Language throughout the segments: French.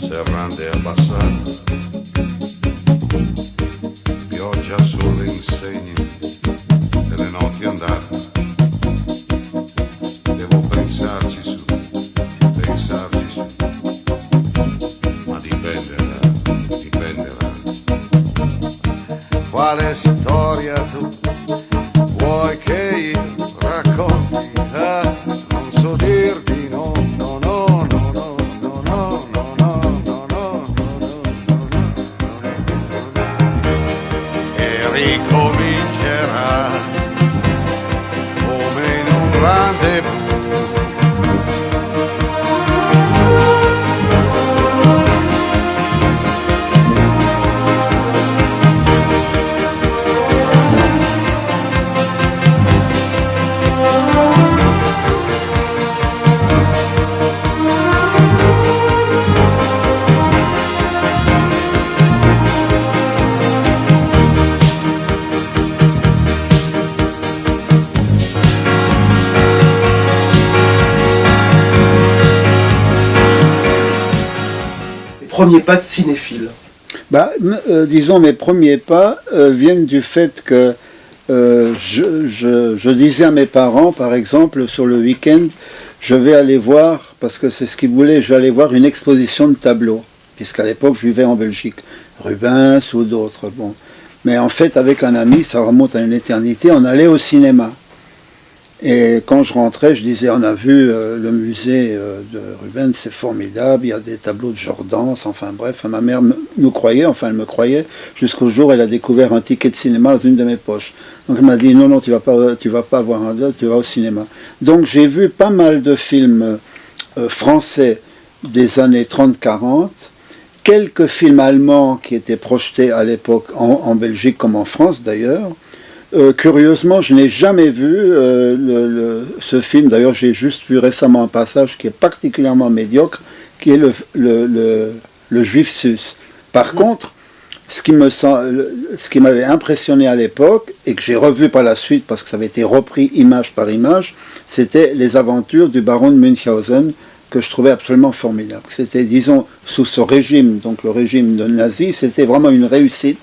serrande abbassate, pioggia sulle insegne delle notti andate. Devo pensarci su, ma dipenderà. Quale storia tu vuoi che io racconti? Non so dirti no, no, no, no, no, no, no, no, no, no, no, e ricomincerà come in un rendezvous. Premier pas de cinéphile? Disons, mes premiers pas viennent du fait que je disais à mes parents, par exemple, sur le week-end, je vais aller voir, parce que c'est ce qu'ils voulaient, je vais aller voir une exposition de tableaux, puisqu'à l'époque je vivais en Belgique, Rubens ou d'autres. Bon. Mais en fait, avec un ami, ça remonte à une éternité, on allait au cinéma. Et quand je rentrais, je disais, on a vu le musée de Rubens, c'est formidable, il y a des tableaux de Jordan, enfin bref, ma mère nous croyait, enfin elle me croyait, jusqu'au jour où elle a découvert un ticket de cinéma dans une de mes poches. Donc elle m'a dit, non, tu vas pas voir un autre, tu vas au cinéma. Donc j'ai vu pas mal de films français des années 30-40, quelques films allemands qui étaient projetés à l'époque en Belgique comme en France d'ailleurs. Curieusement, je n'ai jamais vu ce film. D'ailleurs, j'ai juste vu récemment un passage qui est particulièrement médiocre, qui est le Juif sus. Par contre, ce qui m'avait impressionné à l'époque, et que j'ai revu par la suite, parce que ça avait été repris image par image, c'était les aventures du baron de Münchhausen, que je trouvais absolument formidable. C'était, disons, sous ce régime, donc le régime de nazi, c'était vraiment une réussite,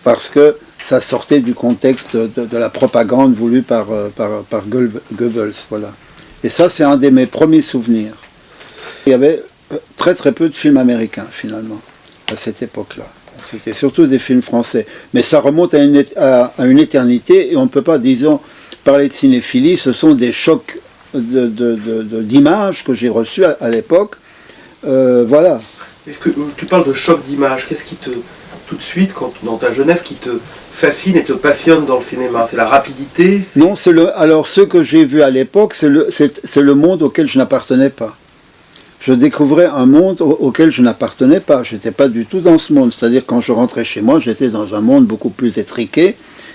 parce que ça sortait du contexte de la propagande voulue par Goebbels, voilà. Et ça, c'est un de mes premiers souvenirs. Il y avait très très peu de films américains, finalement, à cette époque-là. C'était surtout des films français. Mais ça remonte à une éternité, et on ne peut pas, disons, parler de cinéphilie. Ce sont des chocs d'images que j'ai reçus à l'époque. Voilà. Tu parles de choc d'images. Qu'est-ce qui te, tout de suite, dans ta jeunesse, qui te fascine et te passionne dans le cinéma? C'est la rapidité? Non, alors ce que j'ai vu à l'époque, c'est le monde auquel je n'appartenais pas. Je découvrais un monde auquel je n'appartenais pas. Je n'étais pas du tout dans ce monde. C'est-à-dire, quand je rentrais chez moi, j'étais dans un monde beaucoup plus étriqué,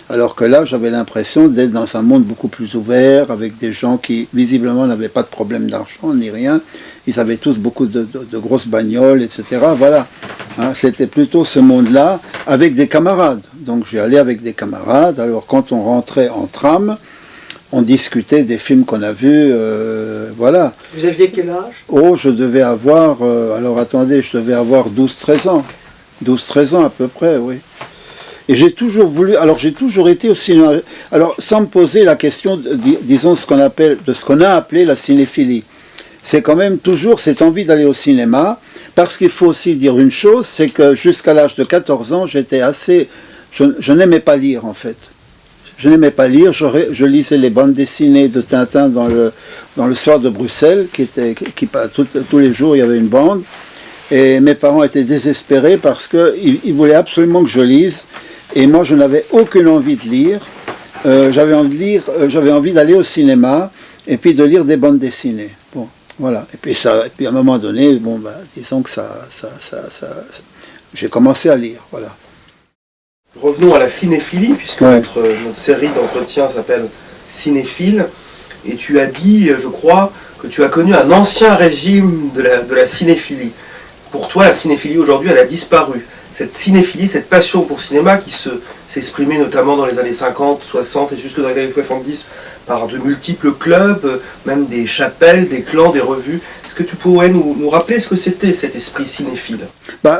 alors que là, j'avais l'impression d'être dans un monde beaucoup plus ouvert, avec des gens qui, visiblement, n'avaient pas de problème d'argent ni rien. Ils avaient tous beaucoup de grosses bagnoles, etc. Voilà. Hein, c'était plutôt ce monde-là, avec des camarades. Donc, j'y allais avec des camarades. Alors, quand on rentrait en tram, on discutait des films qu'on a vus, voilà. Vous aviez quel âge? Oh, je devais avoir, alors attendez, je devais avoir 12-13 ans. 12-13 ans à peu près, oui. Et j'ai toujours voulu, alors j'ai toujours été au cinéma, alors sans me poser la question, disons, de ce qu'on a appelé la cinéphilie. C'est quand même toujours cette envie d'aller au cinéma, parce qu'il faut aussi dire une chose, c'est que jusqu'à l'âge de 14 ans, j'étais assez, je n'aimais pas lire en fait. Je n'aimais pas lire, je lisais les bandes dessinées de Tintin dans le Soir de Bruxelles, tous les jours il y avait une bande, et mes parents étaient désespérés parce qu'ils voulaient absolument que je lise, et moi je n'avais aucune envie de lire, j'avais envie d'aller au cinéma, et puis de lire des bandes dessinées. Bon. Voilà. Et puis à un moment donné, bon, disons que j'ai commencé à lire. Voilà. Revenons à la cinéphilie, puisque notre série d'entretien s'appelle Cinéphile. Et tu as dit, je crois, que tu as connu un ancien régime de la cinéphilie. Pour toi, la cinéphilie aujourd'hui, elle a disparu. Cette cinéphilie, cette passion pour le cinéma qui s'exprimait notamment dans les années 50, 60 et jusque dans les années 70 par de multiples clubs, même des chapelles, des clans, des revues. Est-ce que tu pourrais nous rappeler ce que c'était cet esprit cinéphile ?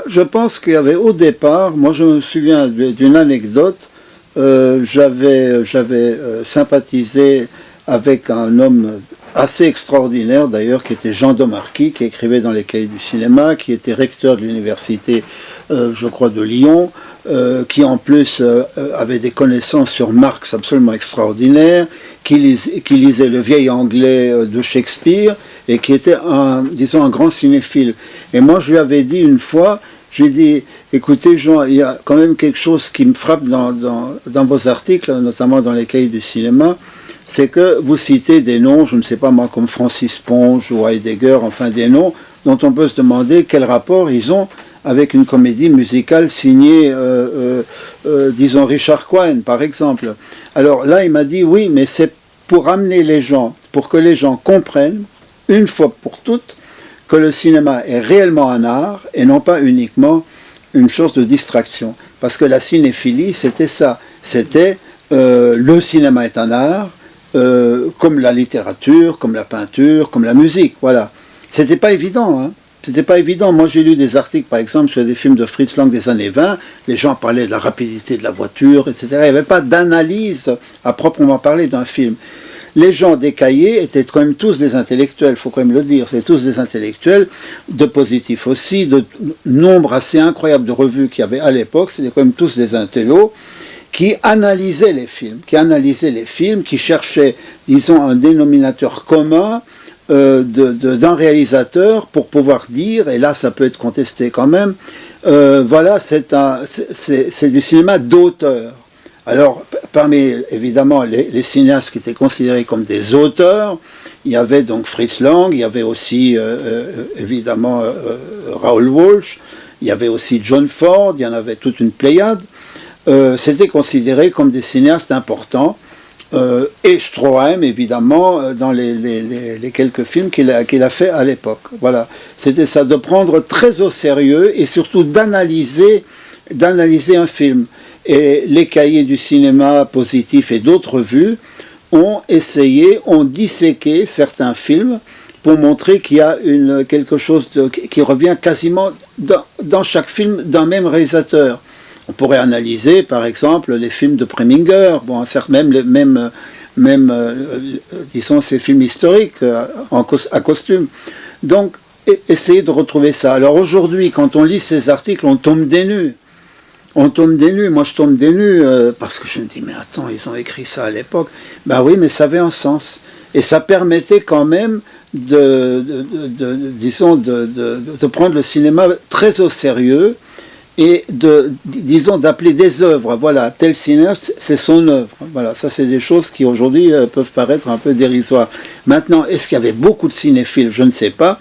Je pense qu'il y avait au départ, moi je me souviens d'une anecdote, j'avais sympathisé avec un homme assez extraordinaire d'ailleurs, qui était Jean Domarquis, qui écrivait dans les cahiers du cinéma, qui était recteur de l'université, je crois, de Lyon, qui en plus avait des connaissances sur Marx absolument extraordinaires, qui lisait le vieil anglais de Shakespeare, et qui était un grand cinéphile. Et moi je lui avais dit une fois, j'ai dit, écoutez Jean, il y a quand même quelque chose qui me frappe dans vos articles, notamment dans les cahiers du cinéma, c'est que vous citez des noms, je ne sais pas moi, comme Francis Ponge ou Heidegger, enfin des noms dont on peut se demander quel rapport ils ont avec une comédie musicale signée, disons, Richard Cohen, par exemple. Alors là, il m'a dit, oui, mais c'est pour amener les gens, pour que les gens comprennent, une fois pour toutes, que le cinéma est réellement un art et non pas uniquement une chose de distraction. Parce que la cinéphilie, c'était ça. C'était le cinéma est un art, comme la littérature, comme la peinture, comme la musique, voilà. C'était pas évident, hein. C'était pas évident. Moi, j'ai lu des articles, par exemple, sur des films de Fritz Lang des années 20. Les gens parlaient de la rapidité de la voiture, etc. Il n'y avait pas d'analyse à proprement parler d'un film. Les gens des cahiers étaient quand même tous des intellectuels, il faut quand même le dire. C'était tous des intellectuels, de positifs aussi, de nombre assez incroyable de revues qu'il y avait à l'époque. C'était quand même tous des intellos qui analysaient les films, qui cherchaient, disons, un dénominateur commun d'un réalisateur pour pouvoir dire, et là ça peut être contesté quand même, voilà, c'est du cinéma d'auteur. Alors, parmi évidemment les cinéastes qui étaient considérés comme des auteurs, il y avait donc Fritz Lang, il y avait aussi évidemment Raoul Walsh, il y avait aussi John Ford, il y en avait toute une pléiade. C'était considéré comme des cinéastes importants. Et Stroheim, évidemment, dans les quelques films qu'il a fait à l'époque. Voilà. C'était ça, de prendre très au sérieux et surtout d'analyser un film. Et les cahiers du cinéma positif et d'autres revues ont disséqué certains films pour montrer qu'il y a quelque chose qui revient quasiment dans chaque film d'un même réalisateur. On pourrait analyser, par exemple, les films de Preminger, bon, certes, même disons, ces films historiques à costume. Donc, essayer de retrouver ça. Alors aujourd'hui, quand on lit ces articles, on tombe des nues. Moi, je tombe des nues parce que je me dis, mais attends, ils ont écrit ça à l'époque. Ben oui, mais ça avait un sens. Et ça permettait quand même de prendre le cinéma très au sérieux et d'appeler des œuvres, voilà, tel cinéaste, c'est son œuvre. Voilà, ça c'est des choses qui aujourd'hui peuvent paraître un peu dérisoires. Maintenant, est-ce qu'il y avait beaucoup de cinéphiles ? Je ne sais pas,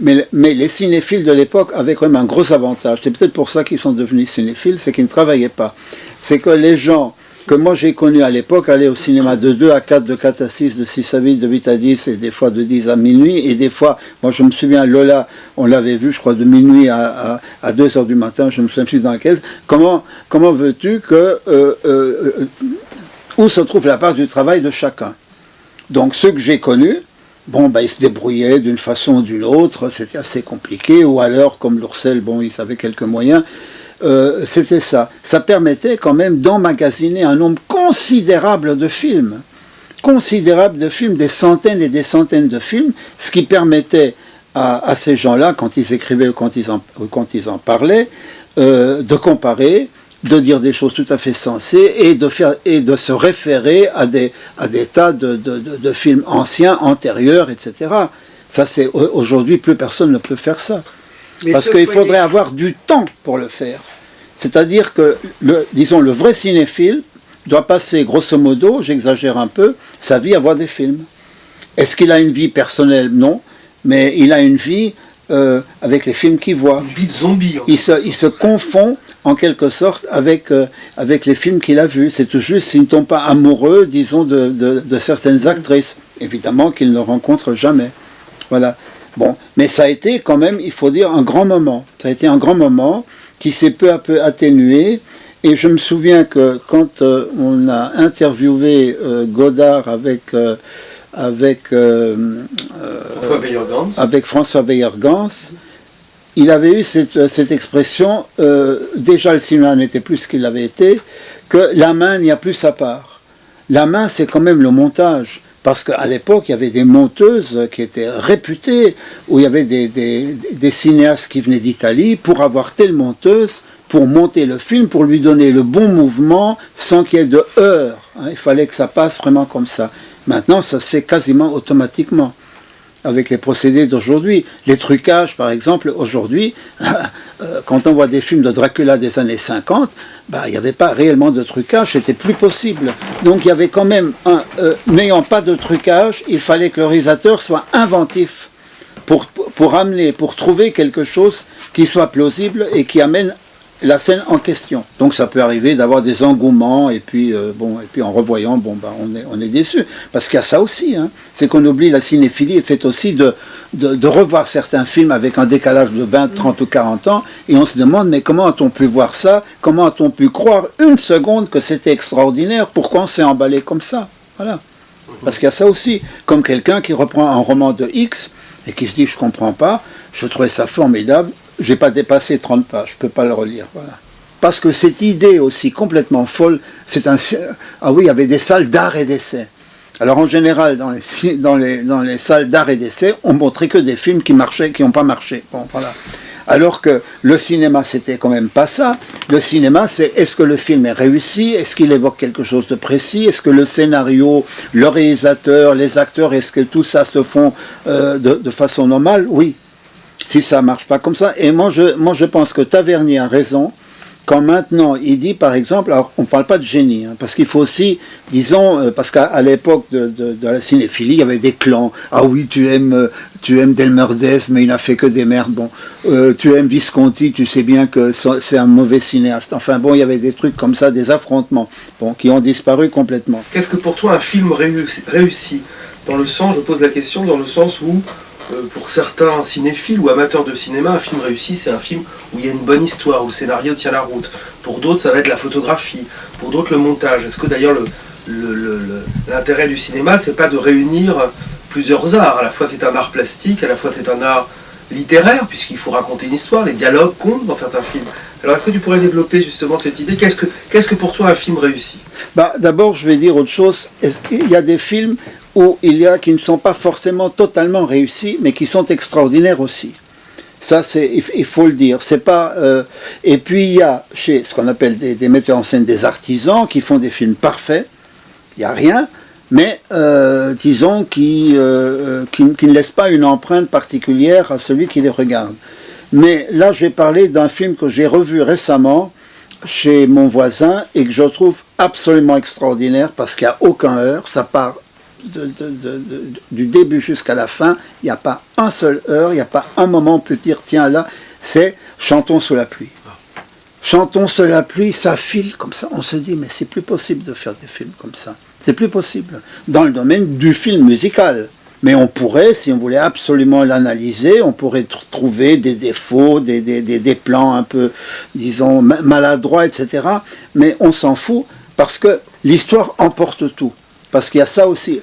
mais les cinéphiles de l'époque avaient quand même un gros avantage. C'est peut-être pour ça qu'ils sont devenus cinéphiles, c'est qu'ils ne travaillaient pas. C'est que les gens que moi j'ai connus à l'époque allaient au cinéma de 2 à 4, de 4 à 6, de 6 à 8, de 8 à 10, et des fois de 10 à minuit, et des fois, moi je me souviens, Lola, on l'avait vu, je crois, de minuit à 2 heures du matin, je me souviens plus dans laquelle. Comment veux-tu que... où se trouve la part du travail de chacun ? Donc ceux que j'ai connus, bon, ils se débrouillaient d'une façon ou d'une autre, c'était assez compliqué, ou alors, comme Lourcel, bon, ils avaient quelques moyens. C'était ça. Ça permettait quand même d'emmagasiner un nombre considérable de films, des centaines et des centaines de films, ce qui permettait à ces gens-là, quand ils écrivaient ou quand ils en parlaient, de comparer, de dire des choses tout à fait sensées et de se référer à des tas de films anciens, antérieurs, etc. Ça, c'est aujourd'hui, plus personne ne peut faire ça. Parce qu'il faudrait avoir du temps pour le faire. C'est-à-dire que, le vrai cinéphile doit passer, grosso modo, j'exagère un peu, sa vie à voir des films. Est-ce qu'il a une vie personnelle ? Non. mais il a une vie avec les films qu'il voit. Une vie de zombie. Il se confond en quelque sorte avec les films qu'il a vus. C'est tout juste s'il ne tombe pas amoureux, disons, de certaines actrices. Évidemment qu'il ne rencontre jamais. Voilà. Bon, mais ça a été quand même, il faut dire, un grand moment. Ça a été un grand moment qui s'est peu à peu atténué. Et je me souviens que quand on a interviewé Godard avec François Weyer-Gans, il avait eu cette expression, déjà le cinéma n'était plus ce qu'il avait été, que la main n'y a plus sa part. La main, c'est quand même le montage. Parce qu'à l'époque, il y avait des monteuses qui étaient réputées, où il y avait des cinéastes qui venaient d'Italie pour avoir telle monteuse, pour monter le film, pour lui donner le bon mouvement, sans qu'il y ait de heurts. Il fallait que ça passe vraiment comme ça. Maintenant, ça se fait quasiment automatiquement, avec les procédés d'aujourd'hui. Les trucages, par exemple, aujourd'hui, quand on voit des films de Dracula des années 50, il n'y avait pas réellement de trucage, c'était plus possible. Donc il y avait quand même, n'ayant pas de trucage, il fallait que le réalisateur soit inventif pour amener, pour trouver quelque chose qui soit plausible et qui amène la scène en question. Donc ça peut arriver d'avoir des engouements et puis en revoyant, on est déçu. Parce qu'il y a ça aussi, c'est qu'on oublie la cinéphilie est faite aussi de revoir certains films avec un décalage de 20, 30 ou 40 ans et on se demande mais comment a-t-on pu voir ça? Comment a-t-on pu croire une seconde que c'était extraordinaire? Pourquoi on s'est emballé comme ça? Voilà. Parce qu'il y a ça aussi, comme quelqu'un qui reprend un roman de X et qui se dit je comprends pas, je trouvais ça formidable. J'ai pas dépassé 30 pages, je peux pas le relire, voilà. Parce que cette idée aussi complètement folle, il y avait des salles d'art et d'essai. Alors en général, dans les salles d'art et d'essai, on montrait que des films qui marchaient, qui n'ont pas marché. Bon, voilà. Alors que le cinéma, c'était quand même pas ça. Le cinéma, c'est est-ce que le film est réussi? Est-ce qu'il évoque quelque chose de précis? Est-ce que le scénario, le réalisateur, les acteurs, est-ce que tout ça se font de façon normale? Oui. Si ça ne marche pas comme ça. Et moi je pense que Tavernier a raison quand maintenant il dit par exemple, alors on ne parle pas de génie, parce qu'il faut aussi, disons, parce qu'à l'époque de la cinéphilie, il y avait des clans. Ah oui, tu aimes Delmerdès, mais il n'a fait que des merdes. Bon, tu aimes Visconti, tu sais bien que c'est un mauvais cinéaste. Enfin bon, il y avait des trucs comme ça, des affrontements, qui ont disparu complètement. Qu'est-ce que pour toi un film réussi? Dans le sens, je pose la question, dans le sens où pour certains cinéphiles ou amateurs de cinéma, un film réussi, c'est un film où il y a une bonne histoire, où le scénario tient la route. Pour d'autres, ça va être la photographie. Pour d'autres, le montage. Est-ce que d'ailleurs, l'intérêt du cinéma, c'est pas de réunir plusieurs arts? À la fois, c'est un art plastique, à la fois, c'est un art littéraire, puisqu'il faut raconter une histoire. Les dialogues comptent dans certains films. Alors, est-ce que tu pourrais développer justement cette idée? Qu'est-ce que pour toi un film réussi? D'abord, je vais dire autre chose. Il y a des films où qui ne sont pas forcément totalement réussis, mais qui sont extraordinaires aussi. Ça, il faut le dire. C'est pas. Et puis il y a chez ce qu'on appelle des metteurs en scène, des artisans qui font des films parfaits. Il n'y a rien, mais disons qui ne laissent pas une empreinte particulière à celui qui les regarde. Mais là, je vais parler d'un film que j'ai revu récemment chez mon voisin et que je trouve absolument extraordinaire parce qu'il n'y a aucun heurt. Ça part du début jusqu'à la fin, il n'y a pas un seul heure, il n'y a pas un moment où on peut dire tiens là, c'est Chantons sous la pluie. Chantons sous la pluie, ça file comme ça, on se dit mais c'est plus possible de faire des films comme ça, c'est plus possible, dans le domaine du film musical. Mais on pourrait, si on voulait absolument l'analyser, on pourrait trouver des défauts, des plans un peu, disons, maladroits, etc. Mais on s'en fout parce que l'histoire emporte tout. Parce qu'il y a ça aussi.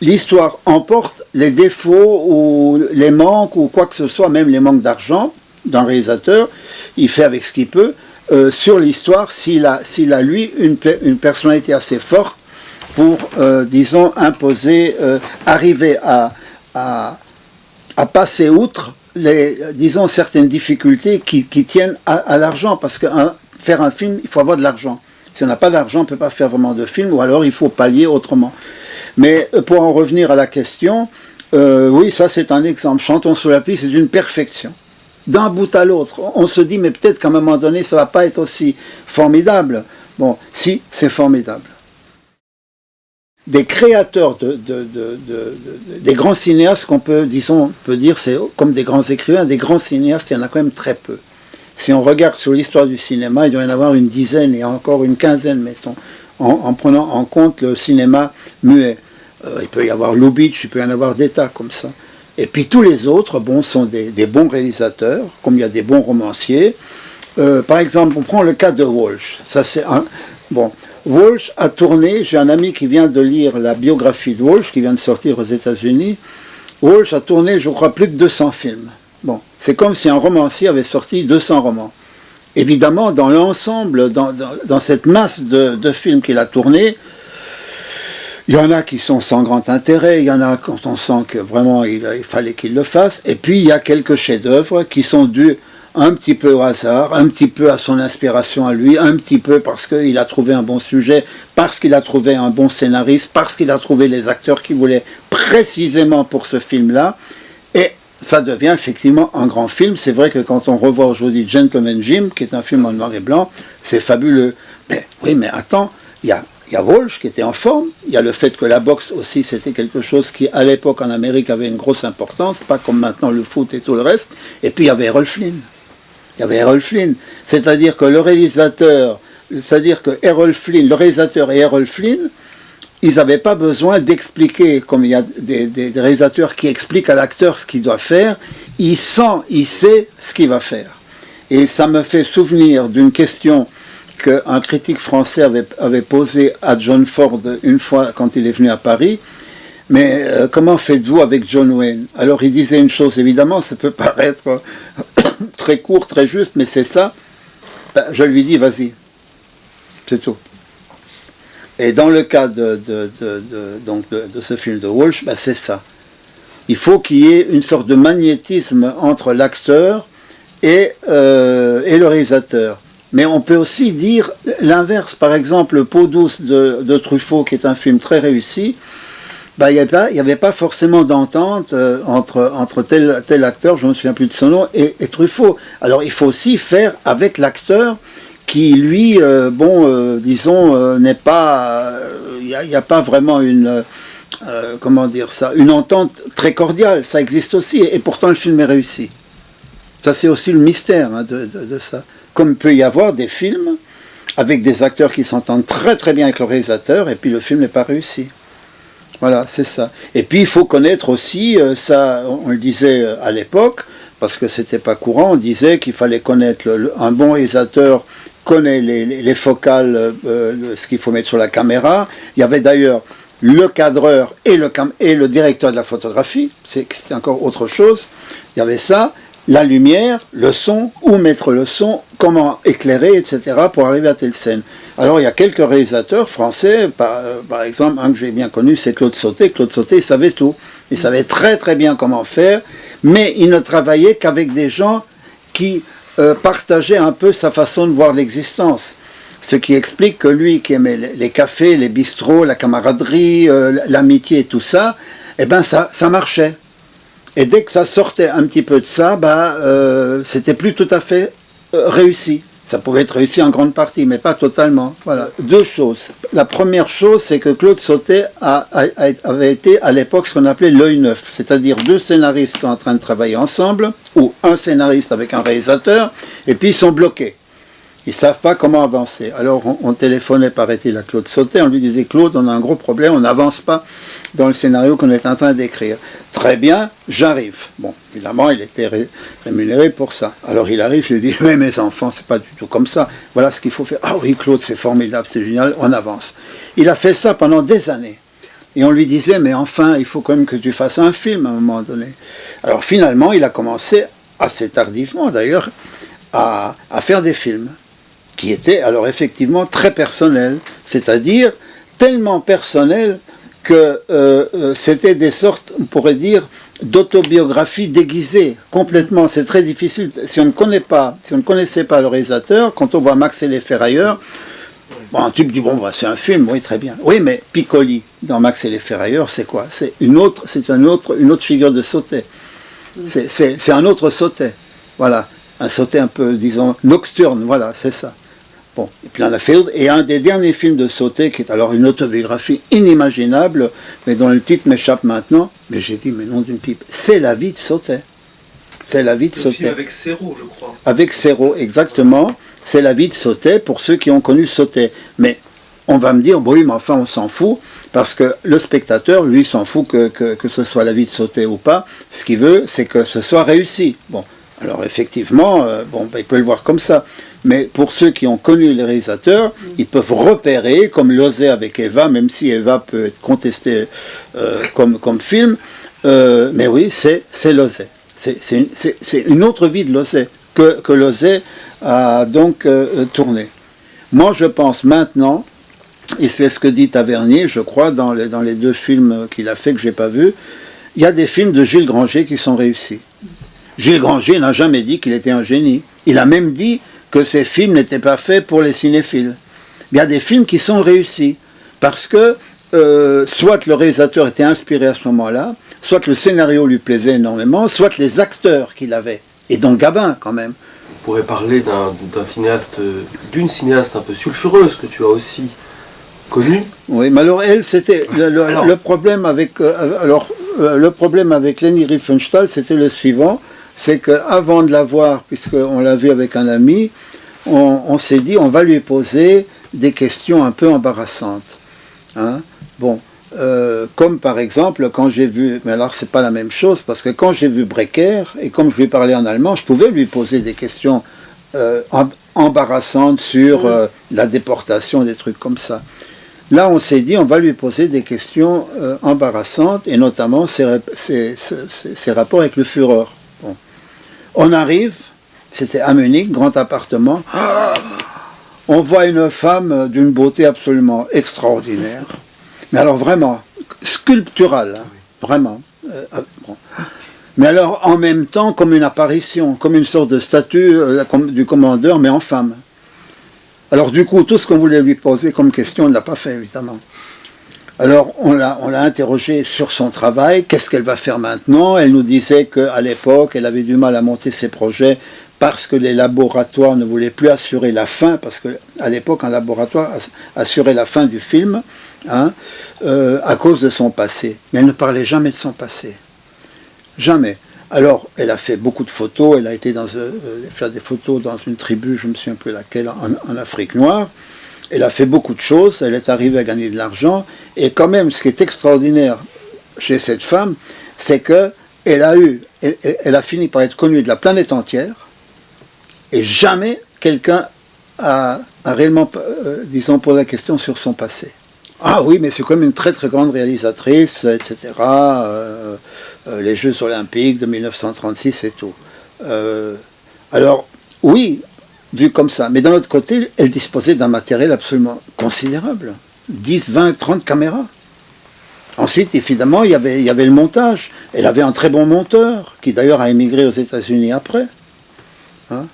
L'histoire emporte les défauts ou les manques ou quoi que ce soit, même les manques d'argent d'un réalisateur, il fait avec ce qu'il peut, sur l'histoire s'il a lui une personnalité assez forte pour, disons, imposer, arriver à passer outre disons, certaines difficultés qui tiennent à l'argent, parce que faire un film, il faut avoir de l'argent. Si on n'a pas d'argent, on ne peut pas faire vraiment de film, ou alors il faut pallier autrement. Mais pour en revenir à la question, oui, ça c'est un exemple. Chantons sous la pluie, c'est une perfection. D'un bout à l'autre, on se dit, mais peut-être qu'à un moment donné, ça ne va pas être aussi formidable. Bon, si, c'est formidable. des créateurs, des grands cinéastes qu'on peut dire, c'est comme des grands écrivains, des grands cinéastes, il y en a quand même très peu. Si on regarde sur l'histoire du cinéma, il doit y en avoir une dizaine et encore une quinzaine, mettons, en prenant en compte le cinéma muet. Il peut y avoir Lubitsch, il peut y en avoir des tas comme ça. Et puis tous les autres, sont des bons réalisateurs, comme il y a des bons romanciers. Par exemple, on prend le cas de Walsh. Ça, c'est Walsh a tourné, j'ai un ami qui vient de lire la biographie de Walsh, qui vient de sortir aux États-Unis. Walsh a tourné, je crois, plus de 200 films. C'est comme si un romancier avait sorti 200 romans. Évidemment, dans l'ensemble, dans cette masse de films qu'il a tournés, il y en a qui sont sans grand intérêt, il y en a quand on sent que vraiment il fallait qu'il le fasse, et puis il y a quelques chefs-d'œuvre qui sont dus un petit peu au hasard, un petit peu à son inspiration à lui, un petit peu parce qu'il a trouvé un bon sujet, parce qu'il a trouvé un bon scénariste, parce qu'il a trouvé les acteurs qu'il voulait précisément pour ce film-là, et ça devient effectivement un grand film. C'est vrai que quand on revoit aujourd'hui Gentleman Jim, qui est un film en noir et blanc, c'est fabuleux. Mais oui, mais attends, il y a Walsh qui était en forme, il y a le fait que la boxe aussi c'était quelque chose qui à l'époque en Amérique avait une grosse importance, pas comme maintenant le foot et tout le reste, et puis il y avait Errol Flynn. C'est-à-dire que le réalisateur et Errol Flynn, ils n'avaient pas besoin d'expliquer, comme il y a des réalisateurs qui expliquent à l'acteur ce qu'il doit faire, il sait ce qu'il va faire. Et ça me fait souvenir d'une question qu'un critique français avait posée à John Ford une fois quand il est venu à Paris. Mais comment faites-vous avec John Wayne? Alors il disait une chose, évidemment, ça peut paraître très court, très juste, mais c'est ça. Je lui dis, vas-y, c'est tout. Et dans le cas de ce film de Walsh, c'est ça. Il faut qu'il y ait une sorte de magnétisme entre l'acteur et le réalisateur. Mais on peut aussi dire l'inverse. Par exemple, Peau douce de Truffaut, qui est un film très réussi, il n'y avait pas forcément d'entente entre tel acteur, je ne me souviens plus de son nom, et Truffaut. Alors il faut aussi faire avec l'acteur qui, lui, n'est pas... Il n'y a pas vraiment une entente très cordiale. Ça existe aussi, et pourtant le film est réussi. Ça, c'est aussi le mystère de ça. Comme il peut y avoir des films avec des acteurs qui s'entendent très très bien avec le réalisateur, et puis le film n'est pas réussi. Voilà, c'est ça. Et puis il faut connaître aussi, ça on le disait à l'époque, parce que c'était pas courant, on disait qu'il fallait connaître, un bon réalisateur connaît les focales, ce qu'il faut mettre sur la caméra. Il y avait d'ailleurs le cadreur et le directeur de la photographie, c'était encore autre chose. Il y avait ça, la lumière, le son, où mettre le son, comment éclairer, etc. pour arriver à telle scène. Alors il y a quelques réalisateurs français, par exemple, un que j'ai bien connu, c'est Claude Sautet. Claude Sautet, il savait tout. Il savait très très bien comment faire, mais il ne travaillait qu'avec des gens qui partageaient un peu sa façon de voir l'existence. Ce qui explique que lui, qui aimait les cafés, les bistrots, la camaraderie, l'amitié et tout ça, ça marchait. Et dès que ça sortait un petit peu de ça, c'était plus tout à fait réussi. Ça pouvait être réussi en grande partie, mais pas totalement. Voilà. Deux choses. La première chose, c'est que Claude Sautet avait été à l'époque ce qu'on appelait l'œil neuf, c'est-à-dire deux scénaristes sont en train de travailler ensemble, ou un scénariste avec un réalisateur, et puis ils sont bloqués. Ils ne savent pas comment avancer. Alors on téléphonait, paraît-il, à Claude Sautet, on lui disait, Claude, on a un gros problème, on n'avance pas dans le scénario qu'on est en train d'écrire. Très bien, j'arrive. Bon, évidemment, il était rémunéré pour ça. Alors il arrive, il dit, mais mes enfants, c'est pas du tout comme ça. Voilà ce qu'il faut faire. Ah oui, Claude, c'est formidable, c'est génial, on avance. Il a fait ça pendant des années. Et on lui disait, mais enfin, il faut quand même que tu fasses un film à un moment donné. Alors finalement, il a commencé, assez tardivement d'ailleurs, à faire des films qui étaient alors effectivement très personnels, c'est-à-dire tellement personnels que c'était des sortes, on pourrait dire, d'autobiographie déguisée, complètement. C'est très difficile. Si on ne connaissait pas le réalisateur, quand on voit Max et les Ferrailleurs, un type dit, c'est un film, oui, très bien. Oui, mais Piccoli, dans Max et les Ferrailleurs, c'est quoi? C'est une autre figure de Sautet. C'est un autre Sautet. Voilà. Un Sautet un peu, disons, nocturne, voilà, c'est ça. Bon, et puis on a fait autre. Et un des derniers films de Sauté, qui est alors une autobiographie inimaginable, mais dont le titre m'échappe maintenant, mais j'ai dit, mais nom d'une pipe, c'est la vie de Sauté. C'est la vie de Sauté. Film avec Serrault, je crois. Avec Serrault, exactement. C'est la vie de Sauté pour ceux qui ont connu Sauté. Mais on va me dire, oui, mais enfin on s'en fout, parce que le spectateur, lui, s'en fout que ce soit la vie de Sauté ou pas. Ce qu'il veut, c'est que ce soit réussi. Bon, alors effectivement, il peut le voir comme ça. Mais pour ceux qui ont connu les réalisateurs, ils peuvent repérer, comme Lozé avec Eva, même si Eva peut être contestée comme film, mais oui, c'est Lozé. C'est une autre vie de Lozé que Lozé a donc tourné. Moi, je pense maintenant, et c'est ce que dit Tavernier, je crois, dans les deux films qu'il a fait que je n'ai pas vus, il y a des films de Gilles Granger qui sont réussis. Gilles Granger n'a jamais dit qu'il était un génie. Il a même dit que ces films n'étaient pas faits pour les cinéphiles. Il y a des films qui sont réussis, parce que soit le réalisateur était inspiré à ce moment-là, soit le scénario lui plaisait énormément, soit les acteurs qu'il avait, et donc Gabin quand même. On pourrait parler d'une cinéaste un peu sulfureuse que tu as aussi connue. Oui, mais alors elle, c'était le problème avec le problème avec Leni Riefenstahl, c'était le suivant, c'est qu'avant de la voir, puisqu'on l'a vu avec un ami, on s'est dit on va lui poser des questions un peu embarrassantes. Hein? Bon, comme par exemple quand j'ai vu, mais alors c'est pas la même chose, parce que quand j'ai vu Brecker, et comme je lui parlais en allemand, je pouvais lui poser des questions embarrassantes sur la déportation, des trucs comme ça. Là, on s'est dit, on va lui poser des questions embarrassantes, et notamment ses rapports avec le Führer. Bon. On arrive, c'était à Munich, grand appartement, on voit une femme d'une beauté absolument extraordinaire, mais alors vraiment, sculpturale, hein, vraiment. Bon. Mais alors, en même temps, comme une apparition, comme une sorte de statue du commandeur, mais en femme. Alors du coup, tout ce qu'on voulait lui poser comme question, on ne l'a pas fait, évidemment. Alors on l'a interrogée sur son travail, qu'est-ce qu'elle va faire maintenant. Elle nous disait qu'à l'époque, elle avait du mal à monter ses projets parce que les laboratoires ne voulaient plus assurer la fin, parce qu'à l'époque, un laboratoire assurait la fin du film, hein, à cause de son passé. Mais elle ne parlait jamais de son passé. Jamais. Alors, elle a fait beaucoup de photos, elle a été faire des photos dans une tribu, je ne me souviens plus laquelle, en Afrique noire. Elle a fait beaucoup de choses, elle est arrivée à gagner de l'argent, et quand même, ce qui est extraordinaire chez cette femme, c'est qu'elle a fini par être connue de la planète entière, et jamais quelqu'un a réellement, disons, posé la question sur son passé. Ah oui, mais c'est quand même une très très grande réalisatrice, etc. Les Jeux Olympiques de 1936 et tout. Alors, oui, vu comme ça. Mais d'un autre côté, elle disposait d'un matériel absolument considérable. 10, 20, 30 caméras. Ensuite, évidemment, il y avait le montage. Elle avait un très bon monteur, qui d'ailleurs a émigré aux États-Unis après. Hein?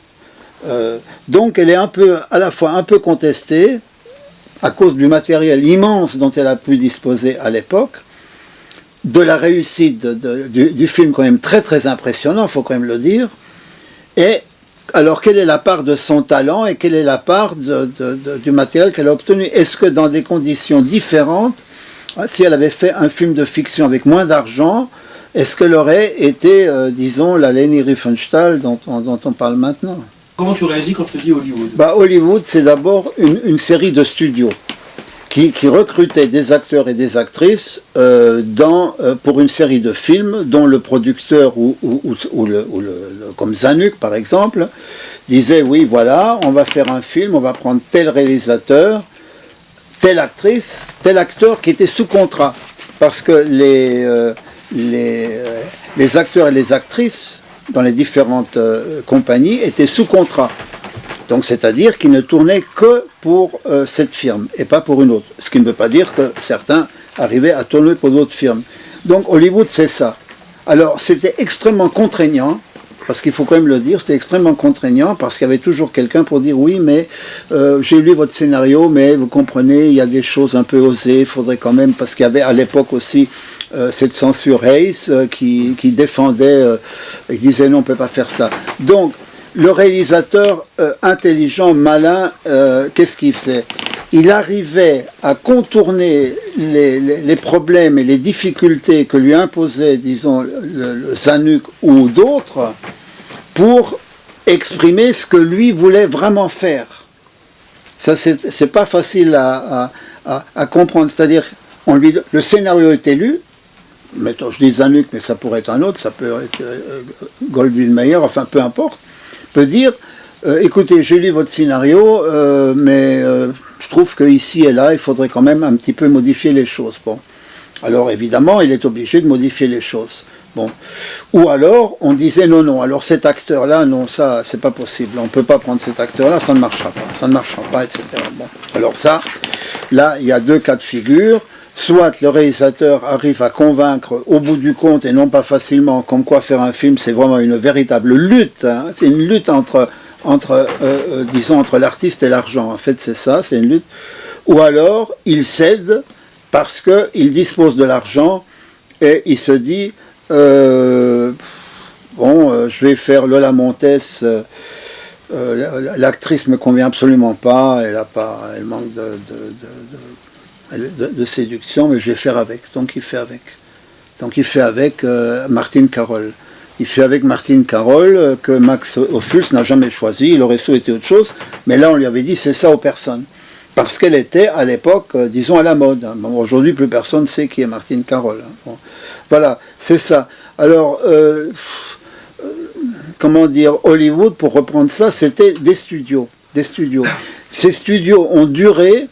Donc, elle est à la fois un peu contestée, à cause du matériel immense dont elle a pu disposer à l'époque, de la réussite du film quand même très très impressionnant, il faut quand même le dire, et alors quelle est la part de son talent et quelle est la part du matériel qu'elle a obtenu? Est-ce que dans des conditions différentes, si elle avait fait un film de fiction avec moins d'argent, est-ce qu'elle aurait été, disons, la Leni Riefenstahl dont on parle maintenant? Comment tu réagis quand je te dis Hollywood? Hollywood, c'est d'abord une série de studios qui recrutaient des acteurs et des actrices pour une série de films dont le producteur comme Zanuck par exemple disait oui voilà, on va faire un film, on va prendre tel réalisateur, telle actrice, tel acteur qui était sous contrat, parce que les acteurs et les actrices dans les différentes compagnies étaient sous contrat. Donc c'est-à-dire qu'ils ne tournaient que pour cette firme et pas pour une autre. Ce qui ne veut pas dire que certains arrivaient à tourner pour d'autres firmes. Donc Hollywood, c'est ça. Alors c'était extrêmement contraignant, parce qu'il faut quand même le dire, c'était extrêmement contraignant, parce qu'il y avait toujours quelqu'un pour dire oui, mais j'ai lu votre scénario, mais vous comprenez, il y a des choses un peu osées, il faudrait quand même, parce qu'il y avait à l'époque aussi cette censure Hayes qui défendait, qui disait non, on ne peut pas faire ça. Donc, le réalisateur intelligent, malin, qu'est-ce qu'il faisait? Il arrivait à contourner les problèmes et les difficultés que lui imposait, disons, le Zanuck ou d'autres, pour exprimer ce que lui voulait vraiment faire. Ça, c'est pas facile à comprendre. C'est-à-dire, le scénario était lu, mettons, je dis Zanuck, mais ça pourrait être un autre, ça peut être Goldwyn-Mayer, enfin peu importe, peut dire, écoutez, j'ai lu votre scénario, mais je trouve qu'ici et là, il faudrait quand même un petit peu modifier les choses. Bon. Alors évidemment, il est obligé de modifier les choses. Bon. Ou alors, on disait non, alors cet acteur-là, non, ça, c'est pas possible, on ne peut pas prendre cet acteur-là, ça ne marchera pas, etc. Bon. Alors ça, là, il y a deux cas de figure. Soit le réalisateur arrive à convaincre au bout du compte, et non pas facilement, comme quoi faire un film, c'est vraiment une véritable lutte, hein. C'est une lutte entre l'artiste et l'argent, en fait c'est ça, c'est une lutte. Ou alors, il cède parce qu'il dispose de l'argent, et il se dit, je vais faire Lola Montes, l'actrice me convient absolument pas, elle manque de séduction, mais je vais faire avec. Donc il fait avec Martine Carol. Il fait avec Martine Carol que Max Ophuls n'a jamais choisi, il aurait souhaité autre chose, mais là on lui avait dit c'est ça aux personnes. Parce qu'elle était à l'époque, disons, à la mode. Bon, aujourd'hui plus personne ne sait qui est Martine Carol. Bon. Voilà, c'est ça. Alors, comment dire, Hollywood, pour reprendre ça, c'était des studios. Ces studios ont duré,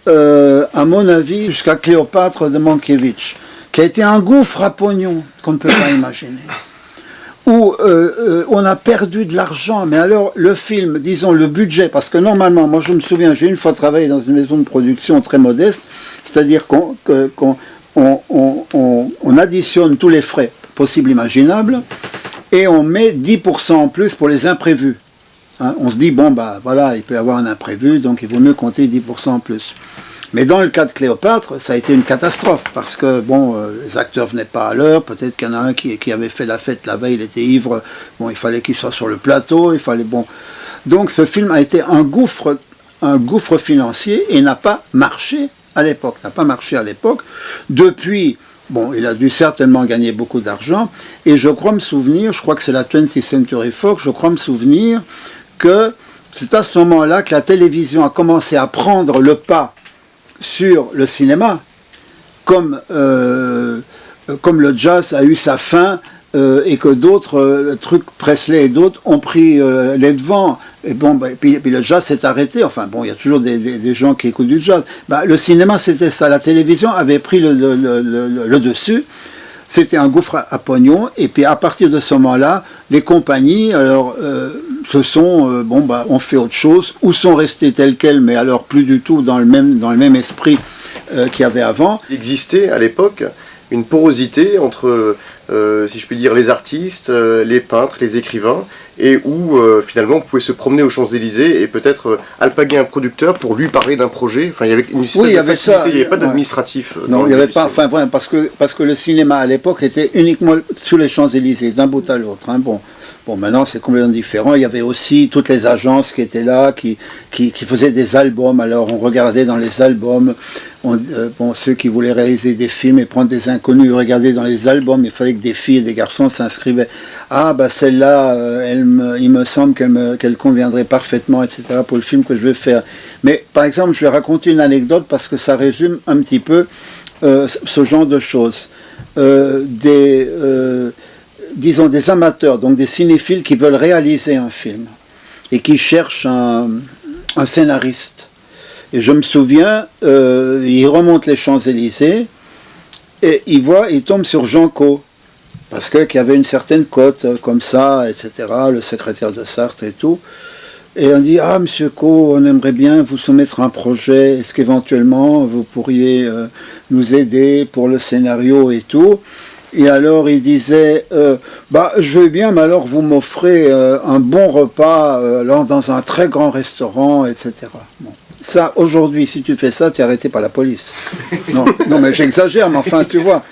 à mon avis, jusqu'à Cléopâtre de Mankiewicz, qui a été un gouffre à pognon qu'on ne peut pas imaginer. Où on a perdu de l'argent, mais alors le film, disons le budget, parce que normalement, moi je me souviens, j'ai une fois travaillé dans une maison de production très modeste, c'est-à-dire qu'on additionne tous les frais possibles, imaginables, et on met 10% en plus pour les imprévus. Hein, on se dit, bon, bah voilà, il peut y avoir un imprévu, donc il vaut mieux compter 10% en plus. Mais dans le cas de Cléopâtre, ça a été une catastrophe, parce que, bon, les acteurs venaient pas à l'heure, peut-être qu'il y en a un qui avait fait la fête la veille, il était ivre, bon, il fallait qu'il soit sur le plateau, bon. Donc ce film a été un gouffre financier, et n'a pas marché à l'époque, Depuis, bon, il a dû certainement gagner beaucoup d'argent, et je crois que c'est la 20th Century Fox, je crois me souvenir que c'est à ce moment-là que la télévision a commencé à prendre le pas sur le cinéma, comme le jazz a eu sa fin, et que d'autres trucs, Presley et d'autres, ont pris les devants. Et bon, puis le jazz s'est arrêté. Enfin bon, il y a toujours des gens qui écoutent du jazz. Le cinéma, c'était ça. La télévision avait pris le dessus. C'était un gouffre à pognon. Et puis à partir de ce moment-là, les compagnies, alors, on fait autre chose, ou sont restés tels quels, mais alors plus du tout dans le même esprit qu'il y avait avant. Il existait à l'époque une porosité entre, si je puis dire, les artistes, les peintres, les écrivains, et où finalement on pouvait se promener aux Champs-Élysées et peut-être alpaguer un producteur pour lui parler d'un projet. Enfin, il y avait une espèce de facilité, il n'y avait pas d'administratif. Non, il n'y avait pas, enfin, vraiment, parce que le cinéma à l'époque était uniquement sur les Champs-Élysées, d'un bout à l'autre. Hein, Bon, maintenant c'est complètement différent. Il y avait aussi toutes les agences qui étaient là, qui faisaient des albums. Alors on regardait dans les albums, ceux qui voulaient réaliser des films et prendre des inconnus, regardaient dans les albums. Il fallait que des filles et des garçons s'inscrivaient. Ah, bah celle-là, il me semble qu'elle conviendrait parfaitement, etc. pour le film que je veux faire. Mais par exemple, je vais raconter une anecdote parce que ça résume un petit peu ce genre de choses. Disons des amateurs, donc des cinéphiles qui veulent réaliser un film et qui cherchent un scénariste. Et je me souviens, ils remontent les Champs-Élysées et ils tombent sur Jean Caux, parce qu'il y avait une certaine cote comme ça, etc., le secrétaire de Sartre et tout. Et on dit, ah, monsieur Caux, on aimerait bien vous soumettre un projet, est-ce qu'éventuellement vous pourriez nous aider pour le scénario et tout. Et alors il disait, je veux bien, mais alors vous m'offrez un bon repas dans un très grand restaurant, etc. Bon. Ça, aujourd'hui, si tu fais ça, tu es arrêté par la police. Non, mais j'exagère, mais enfin, tu vois.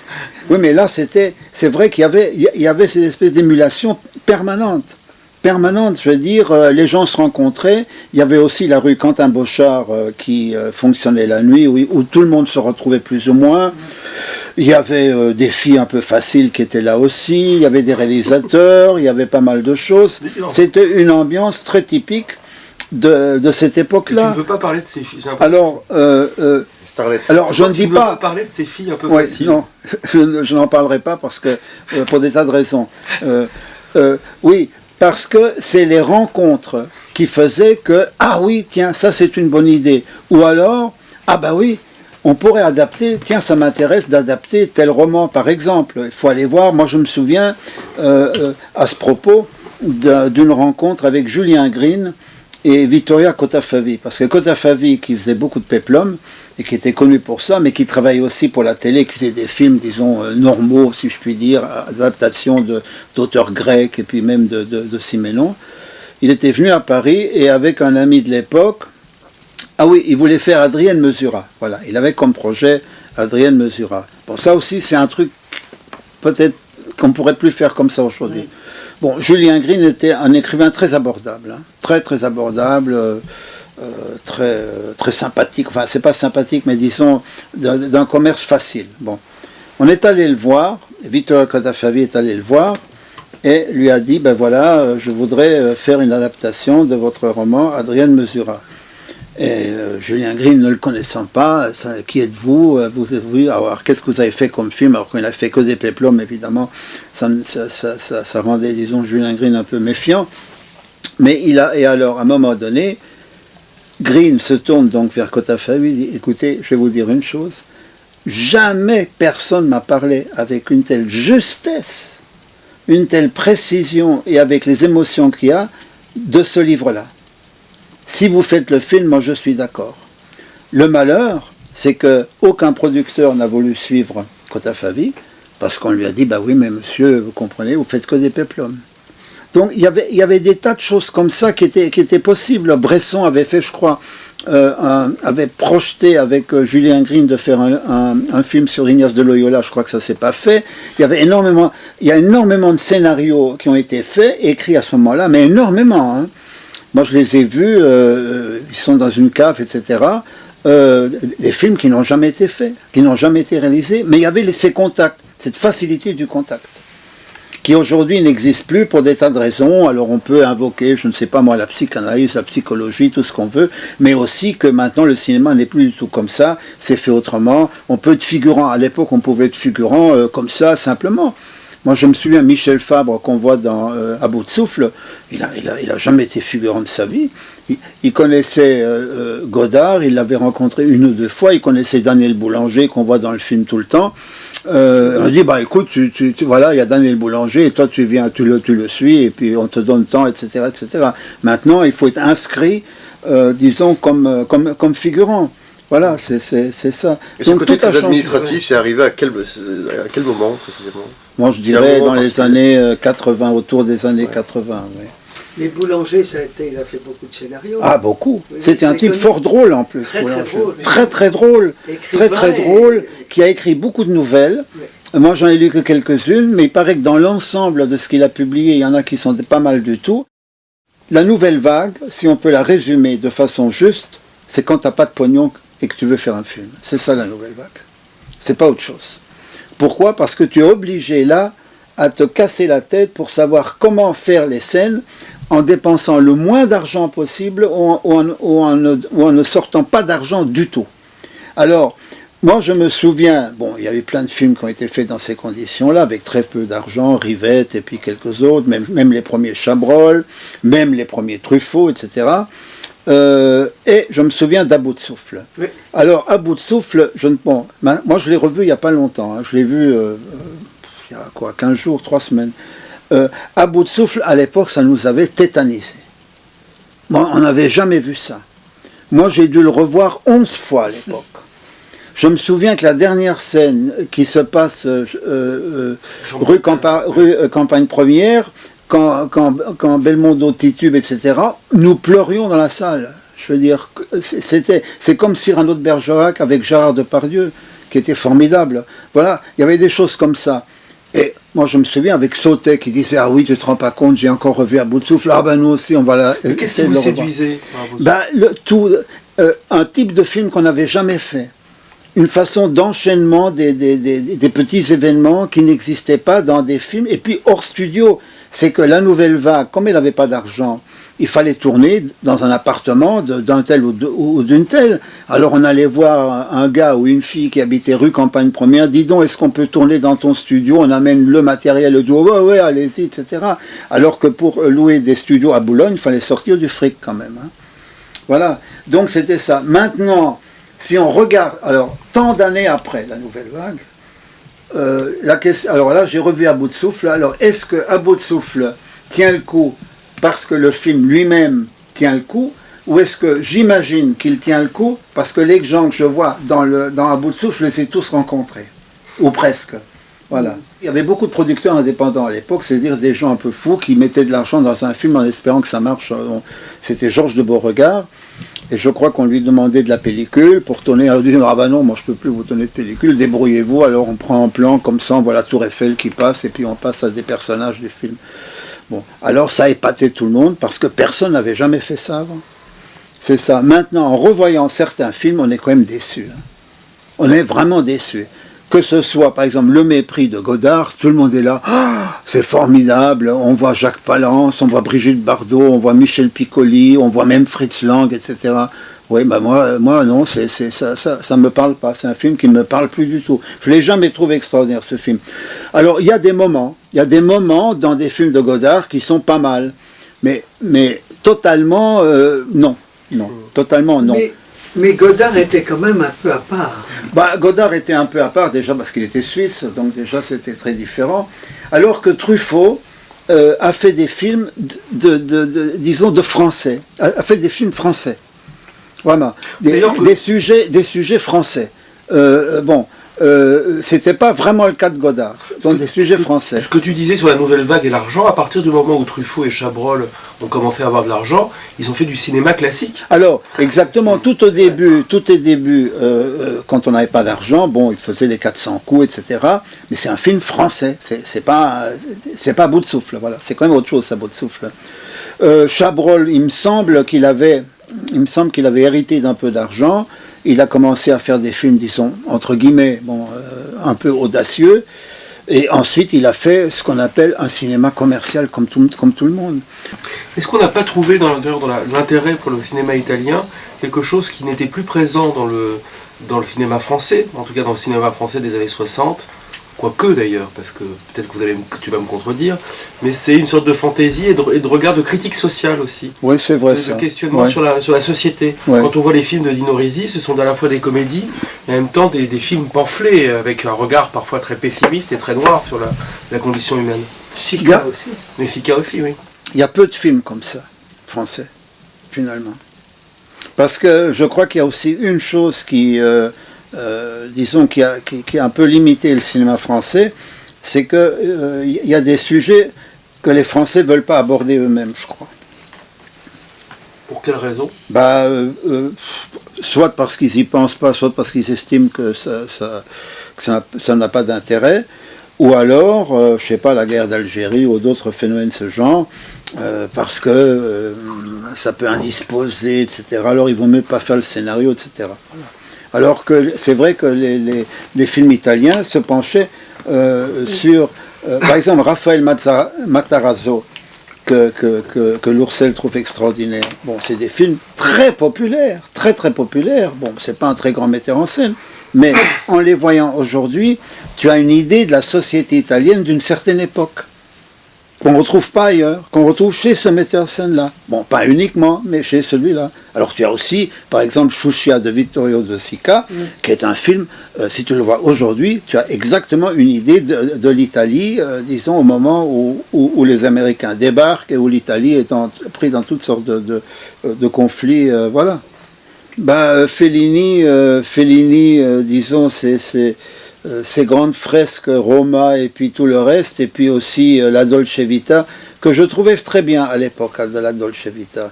Oui, mais là, c'est vrai qu'il y avait cette espèce d'émulation permanente. permanente, je veux dire, les gens se rencontraient. Il y avait aussi la rue Quentin-Bochard qui fonctionnait la nuit, où tout le monde se retrouvait plus ou moins. Il y avait des filles un peu faciles qui étaient là aussi, il y avait des réalisateurs, il y avait pas mal de choses. C'était une ambiance très typique de cette époque-là. Tu ne veux pas parler de ces filles? Alors, je ne dis pas parler de ces filles un peu ouais, faciles. non, je n'en parlerai pas parce que pour des tas de raisons. Oui, parce que c'est les rencontres qui faisaient que ah oui, tiens, ça c'est une bonne idée. Ou alors ah bah oui, on pourrait adapter. Tiens, ça m'intéresse d'adapter tel roman, par exemple. Il faut aller voir. Moi, je me souviens à ce propos d'une rencontre avec Julien Green et Vittoria Cotafavi, parce que Cotafavi, qui faisait beaucoup de péplum, et qui était connu pour ça, mais qui travaillait aussi pour la télé, qui faisait des films, disons, normaux, si je puis dire, adaptations d'auteurs grecs, et puis même de Siménon. Il était venu à Paris, et avec un ami de l'époque, ah oui, il voulait faire Adrienne Mesura. Voilà, il avait comme projet Adrienne Mesura. Bon, ça aussi, c'est un truc, peut-être, qu'on ne pourrait plus faire comme ça aujourd'hui. Oui. Bon, Julien Green était un écrivain très abordable, hein, très abordable, très sympathique, enfin c'est pas sympathique, mais disons d'un commerce facile. Bon, on est allé le voir, Vittorio Cotafavi est allé le voir, et lui a dit, ben voilà, je voudrais faire une adaptation de votre roman Adrienne Mesura. Et Julien Green, ne le connaissant pas, qui êtes-vous? Alors qu'est-ce que vous avez fait comme film? Alors qu'il n'a fait que des péplums, évidemment, ça rendait, disons, Julien Green un peu méfiant. Mais et alors, à un moment donné, Green se tourne donc vers Cotafavi et dit, écoutez, je vais vous dire une chose, jamais personne m'a parlé avec une telle justesse, une telle précision et avec les émotions qu'il y a de ce livre-là. Si vous faites le film, moi je suis d'accord. Le malheur, c'est qu'aucun producteur n'a voulu suivre Cotafavi, parce qu'on lui a dit, bah oui, mais monsieur, vous comprenez, vous faites que des péplums. Donc il y avait des tas de choses comme ça qui étaient possibles. Bresson avait fait, je crois, avait projeté avec Julien Green de faire un film sur Ignace de Loyola, je crois que ça ne s'est pas fait. Il y a énormément de scénarios qui ont été faits, écrits à ce moment-là, mais énormément, hein. Moi, je les ai vus, ils sont dans une cave, etc. Des films qui n'ont jamais été faits, qui n'ont jamais été réalisés, mais il y avait ces contacts, cette facilité du contact, qui aujourd'hui n'existe plus pour des tas de raisons. Alors on peut invoquer, je ne sais pas moi, la psychanalyse, la psychologie, tout ce qu'on veut, mais aussi que maintenant le cinéma n'est plus du tout comme ça, c'est fait autrement. On peut être figurant, à l'époque on pouvait être figurant comme ça, simplement. Moi, je me souviens, Michel Fabre, qu'on voit dans À bout de souffle, il a jamais été figurant de sa vie. Il connaissait Godard, il l'avait rencontré une ou deux fois, il connaissait Daniel Boulanger, qu'on voit dans le film tout le temps. On dit, bah écoute, voilà, il y a Daniel Boulanger, et toi tu viens, tu le suis, et puis on te donne le temps, etc., etc. Maintenant, il faut être inscrit, disons, comme figurant. Voilà, c'est ça. Et ce côté très administratif, c'est arrivé à quel moment précisément? Moi, je dirais dans les années 80, autour des années 80, oui. Mais Boulanger, il a fait beaucoup de scénarios. Ah, beaucoup. Oui, c'était un type fort drôle en plus. Très drôle. Très drôle, qui a écrit beaucoup de nouvelles. Oui. Moi, j'en ai lu que quelques-unes, mais il paraît que dans l'ensemble de ce qu'il a publié, il y en a qui sont pas mal du tout. La nouvelle vague, si on peut la résumer de façon juste, c'est quand tu n'as pas de pognon et que tu veux faire un film. C'est ça la nouvelle vague. C'est pas autre chose. Pourquoi? Parce que tu es obligé là à te casser la tête pour savoir comment faire les scènes en dépensant le moins d'argent possible ou en ne sortant pas d'argent du tout. Alors, moi je me souviens, bon, il y avait plein de films qui ont été faits dans ces conditions-là, avec très peu d'argent, Rivette et puis quelques autres, même les premiers Chabrol, même les premiers Truffaut, etc. Et je me souviens d'À bout de souffle. Oui. Alors, À bout de souffle, moi je l'ai revu il n'y a pas longtemps, hein, je l'ai vu il y a quoi, 15 jours, 3 semaines. À bout de souffle, à l'époque, ça nous avait tétanisé. Bon, on n'avait jamais vu ça. Moi, j'ai dû le revoir 11 fois à l'époque. Je me souviens que la dernière scène qui se passe rue Campagne Première, quand Belmondo titube, etc., nous pleurions dans la salle. Je veux dire, c'est comme Cyrano de Bergerac avec Gérard Depardieu, qui était formidable. Voilà, il y avait des choses comme ça. Et moi je me souviens avec Sautet qui disait ah oui tu te rends pas compte, j'ai encore revu à bout de souffle, ah ben nous aussi on va la... Qu'est-ce qui vous séduisait? Un type de film qu'on n'avait jamais fait. Une façon d'enchaînement des petits événements qui n'existaient pas dans des films. Et puis hors studio, c'est que la Nouvelle Vague, comme elle n'avait pas d'argent, il fallait tourner dans un appartement d'un tel ou d'une telle. Alors on allait voir un gars ou une fille qui habitait rue Campagne Première, dis donc, est-ce qu'on peut tourner dans ton studio? On amène le matériel, le duo, ouais, allez-y, etc. Alors que pour louer des studios à Boulogne, il fallait sortir du fric quand même. Hein. Voilà, donc c'était ça. Maintenant, si on regarde, alors tant d'années après la Nouvelle Vague, la question, alors là j'ai revu À bout de souffle, alors est-ce que À bout de souffle tient le coup parce que le film lui-même tient le coup, ou est-ce que j'imagine qu'il tient le coup parce que les gens que je vois dans À bout de souffle, je les ai tous rencontrés, ou presque. Voilà. Il y avait beaucoup de producteurs indépendants à l'époque, c'est-à-dire des gens un peu fous qui mettaient de l'argent dans un film en espérant que ça marche. C'était Georges de Beauregard, et je crois qu'on lui demandait de la pellicule pour tourner. Elle dit ah ben non, moi je peux plus vous donner de pellicule, débrouillez-vous. Alors on prend un plan comme ça, on voit la Tour Eiffel qui passe, et puis on passe à des personnages du film. Bon, alors ça a épaté tout le monde parce que personne n'avait jamais fait ça avant. C'est ça. Maintenant, en revoyant certains films, on est quand même déçus. Hein. On est vraiment déçus. Que ce soit, par exemple, Le Mépris de Godard, tout le monde est là, ah, c'est formidable, on voit Jacques Palance, on voit Brigitte Bardot, on voit Michel Piccoli, on voit même Fritz Lang, etc. Oui, bah moi non, ça ne me parle pas, c'est un film qui ne me parle plus du tout. Je ne l'ai jamais trouvé extraordinaire, ce film. Alors, il y a des moments dans des films de Godard qui sont pas mal, mais totalement, non, totalement non. Mais Godard était quand même un peu à part. Godard était un peu à part déjà parce qu'il était suisse, donc déjà c'était très différent. Alors que Truffaut a fait des films disons de français, a fait des films français. Voilà, des sujets français. C'était pas vraiment le cas de Godard, donc des sujets français. Ce que tu disais sur la Nouvelle Vague et l'argent, à partir du moment où Truffaut et Chabrol ont commencé à avoir de l'argent, ils ont fait du cinéma classique. Alors, exactement, tout au début, quand on n'avait pas d'argent, bon, ils faisaient les 400 coups, etc. Mais c'est un film français, c'est pas À bout de souffle, voilà. C'est quand même autre chose, À bout de souffle. Chabrol, il me semble qu'il avait hérité d'un peu d'argent. Il a commencé à faire des films, disons, entre guillemets, un peu audacieux. Et ensuite, il a fait ce qu'on appelle un cinéma commercial, comme tout le monde. Est-ce qu'on n'a pas trouvé dans l'intérêt pour le cinéma italien quelque chose qui n'était plus présent dans le cinéma français, en tout cas dans le cinéma français des années 60, quoique d'ailleurs, parce que peut-être que tu vas me contredire, mais c'est une sorte de fantaisie et de regard de critique sociale aussi. Oui, c'est vrai ça. De questionnement sur la société. Ouais. Quand on voit les films de Dino Risi, ce sont à la fois des comédies, et en même temps des films pamphlets, avec un regard parfois très pessimiste et très noir sur la condition humaine. Sica aussi. Mais Sica aussi, oui. Il y a peu de films comme ça, français, finalement. Parce que je crois qu'il y a aussi une chose qui... disons, qui a un peu limité le cinéma français, c'est qu'il y a des sujets que les Français ne veulent pas aborder eux-mêmes, je crois. Pour quelle raison? Soit parce qu'ils n'y pensent pas, soit parce qu'ils estiment que ça n'a pas d'intérêt, ou alors, je ne sais pas, la guerre d'Algérie ou d'autres phénomènes de ce genre, parce que ça peut indisposer, etc. Alors ils ne vont même pas faire le scénario, etc. Voilà. Alors que c'est vrai que les films italiens se penchaient sur, par exemple, Raphaël Matarazzo, que Lourcel trouve extraordinaire. Bon, c'est des films très populaires, très très populaires. Bon, c'est pas un très grand metteur en scène, mais en les voyant aujourd'hui, tu as une idée de la société italienne d'une certaine époque, qu'on ne retrouve pas ailleurs, qu'on retrouve chez ce metteur en scène-là. Bon, pas uniquement, mais chez celui-là. Alors tu as aussi, par exemple, Sciuscia de Vittorio De Sica, qui est un film, si tu le vois aujourd'hui, tu as exactement une idée de l'Italie, disons, au moment où les Américains débarquent et où l'Italie est prise dans toutes sortes de conflits, voilà. Fellini, disons, ces grandes fresques Roma et puis tout le reste, et puis aussi la Dolce Vita, que je trouvais très bien à l'époque de la Dolce Vita.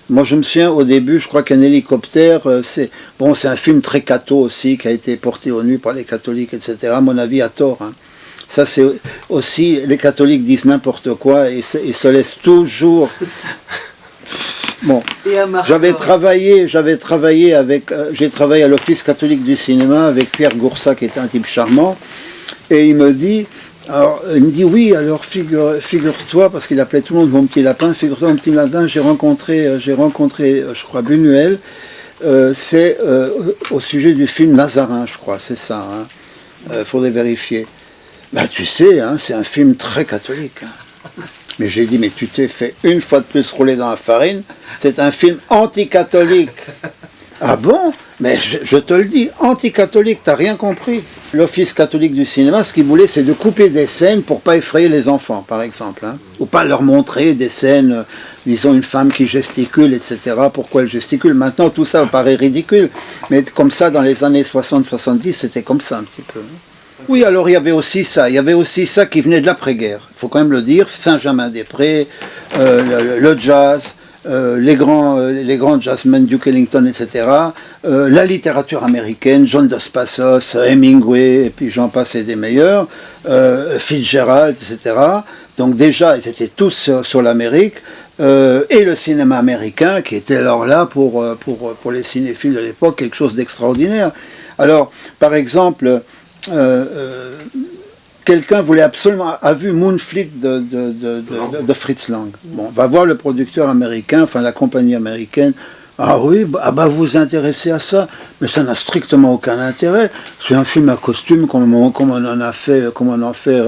Moi je me souviens au début, je crois qu'un hélicoptère, c'est un film très catho aussi, qui a été porté aux nues par les catholiques, etc. À mon avis à tort. Hein. Ça, c'est aussi, les catholiques disent n'importe quoi et se laissent toujours... Bon, j'ai travaillé à l'Office catholique du cinéma avec Pierre Goursat, qui était un type charmant, et il me dit oui, alors figure-toi, parce qu'il appelait tout le monde mon petit lapin, figure-toi mon petit lapin, j'ai rencontré, je crois, Buñuel, c'est au sujet du film Nazarin, je crois, c'est ça, faudrait vérifier. Bah tu sais, c'est un film très catholique. Mais j'ai dit, mais tu t'es fait une fois de plus rouler dans la farine, c'est un film anti-catholique. Ah bon? Mais je te le dis, anti-catholique, t'as rien compris. L'Office catholique du cinéma, ce qu'il voulait, c'est de couper des scènes pour pas effrayer les enfants, par exemple. Ou pas leur montrer des scènes, disons une femme qui gesticule, etc. Pourquoi elle gesticule? Maintenant, tout ça paraît ridicule. Mais comme ça, dans les années 60-70, c'était comme ça un petit peu. Oui, alors il y avait aussi ça qui venait de l'après-guerre. Il faut quand même le dire, Saint-Germain-des-Prés, le jazz, les grands jazzmen, Duke Ellington, etc. La littérature américaine, John Dos Passos, Hemingway, et puis j'en passe et des meilleurs, Fitzgerald, etc. Donc déjà, ils étaient tous sur l'Amérique. Et le cinéma américain, qui était alors là pour les cinéphiles de l'époque, quelque chose d'extraordinaire. Alors, par exemple... quelqu'un voulait absolument, a vu Moonfleet de Fritz Lang. Bon, va voir le producteur américain, enfin la compagnie américaine. Ah oui, vous vous intéressez à ça, mais ça n'a strictement aucun intérêt. C'est un film à costume comme on en fait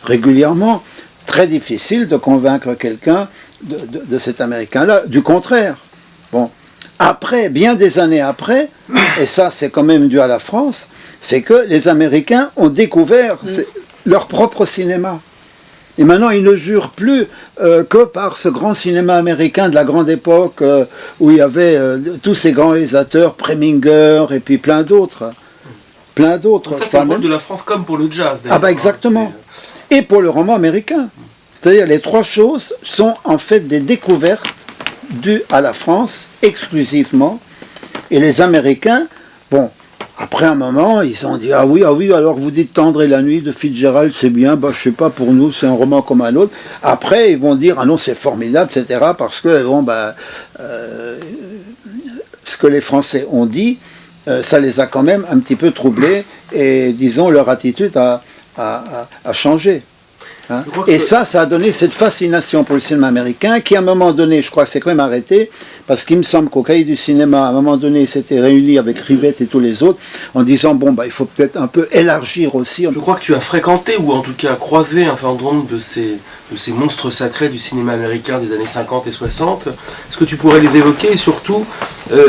régulièrement. Très difficile de convaincre quelqu'un de cet Américain-là. Du contraire. Bon. Après, bien des années après, et ça c'est quand même dû à la France, c'est que les Américains ont découvert leur propre cinéma. Et maintenant, ils ne jurent plus que par ce grand cinéma américain de la grande époque, où il y avait tous ces grands réalisateurs, Preminger, et puis plein d'autres. Ça, c'est le rôle de la France comme pour le jazz. Ah bah exactement. Et pour le roman américain. C'est-à-dire, les trois choses sont en fait des découvertes dues à la France, exclusivement. Et les Américains, bon... Après un moment, ils ont dit, ah oui, alors vous dites Tendre et la nuit de Fitzgerald, c'est bien, je sais pas, pour nous, c'est un roman comme un autre. Après, ils vont dire, ah non, c'est formidable, etc., parce que, ce que les Français ont dit, ça les a quand même un petit peu troublés, et disons, leur attitude a changé. Et ça a donné cette fascination pour le cinéma américain, qui à un moment donné, je crois que c'est quand même arrêté, parce qu'il me semble qu'au Cahier du cinéma, à un moment donné, s'était réuni avec Rivette et tous les autres, en disant, il faut peut-être un peu élargir aussi. Je crois que tu as fréquenté, ou en tout cas croisé un certain nombre de ces monstres sacrés du cinéma américain des années 50 et 60. Est-ce que tu pourrais les évoquer, et surtout